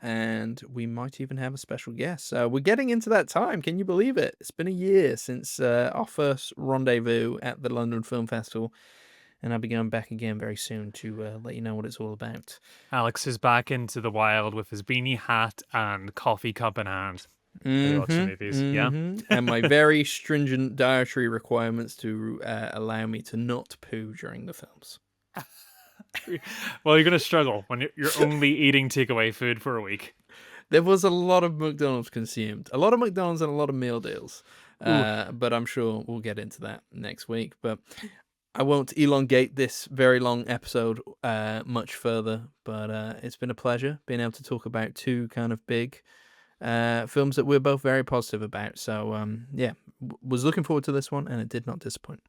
and we might even have a special guest. So we're getting into that time. Can you believe it? It's been a year since our first rendezvous at the London Film Festival, and I'll be going back again very soon to let you know what it's all about. Alex is back into the wild with his beanie hat and coffee cup in hand. Movies. Yeah. And my very stringent dietary requirements to allow me to not poo during the films. Well, you're going to struggle when you're only eating takeaway food for a week. There was a lot of McDonald's consumed. A lot of McDonald's and a lot of meal deals. But I'm sure we'll get into that next week. But I won't elongate this very long episode much further. But it's been a pleasure being able to talk about two kind of big films that we're both very positive about. So, was looking forward to this one, and it did not disappoint.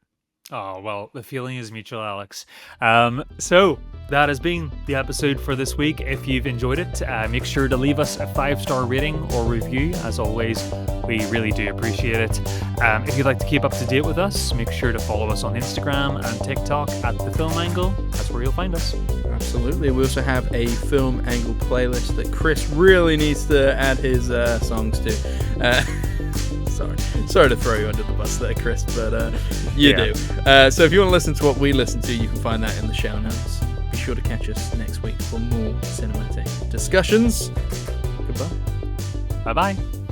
Oh, well, the feeling is mutual, Alex. So that has been the episode for this week. If you've enjoyed it, make sure to leave us a 5-star rating or review. As always, we really do appreciate it. If you'd like to keep up to date with us, make sure to follow us on Instagram and TikTok at The Film Angle. That's where you'll find us. Absolutely. We also have a Film Angle playlist that Chris really needs to add his songs to. Sorry to throw you under the bus there, Chris, but you do. So if you want to listen to what we listen to, you can find that in the show notes. Be sure to catch us next week for more cinematic discussions. Goodbye. Bye-bye.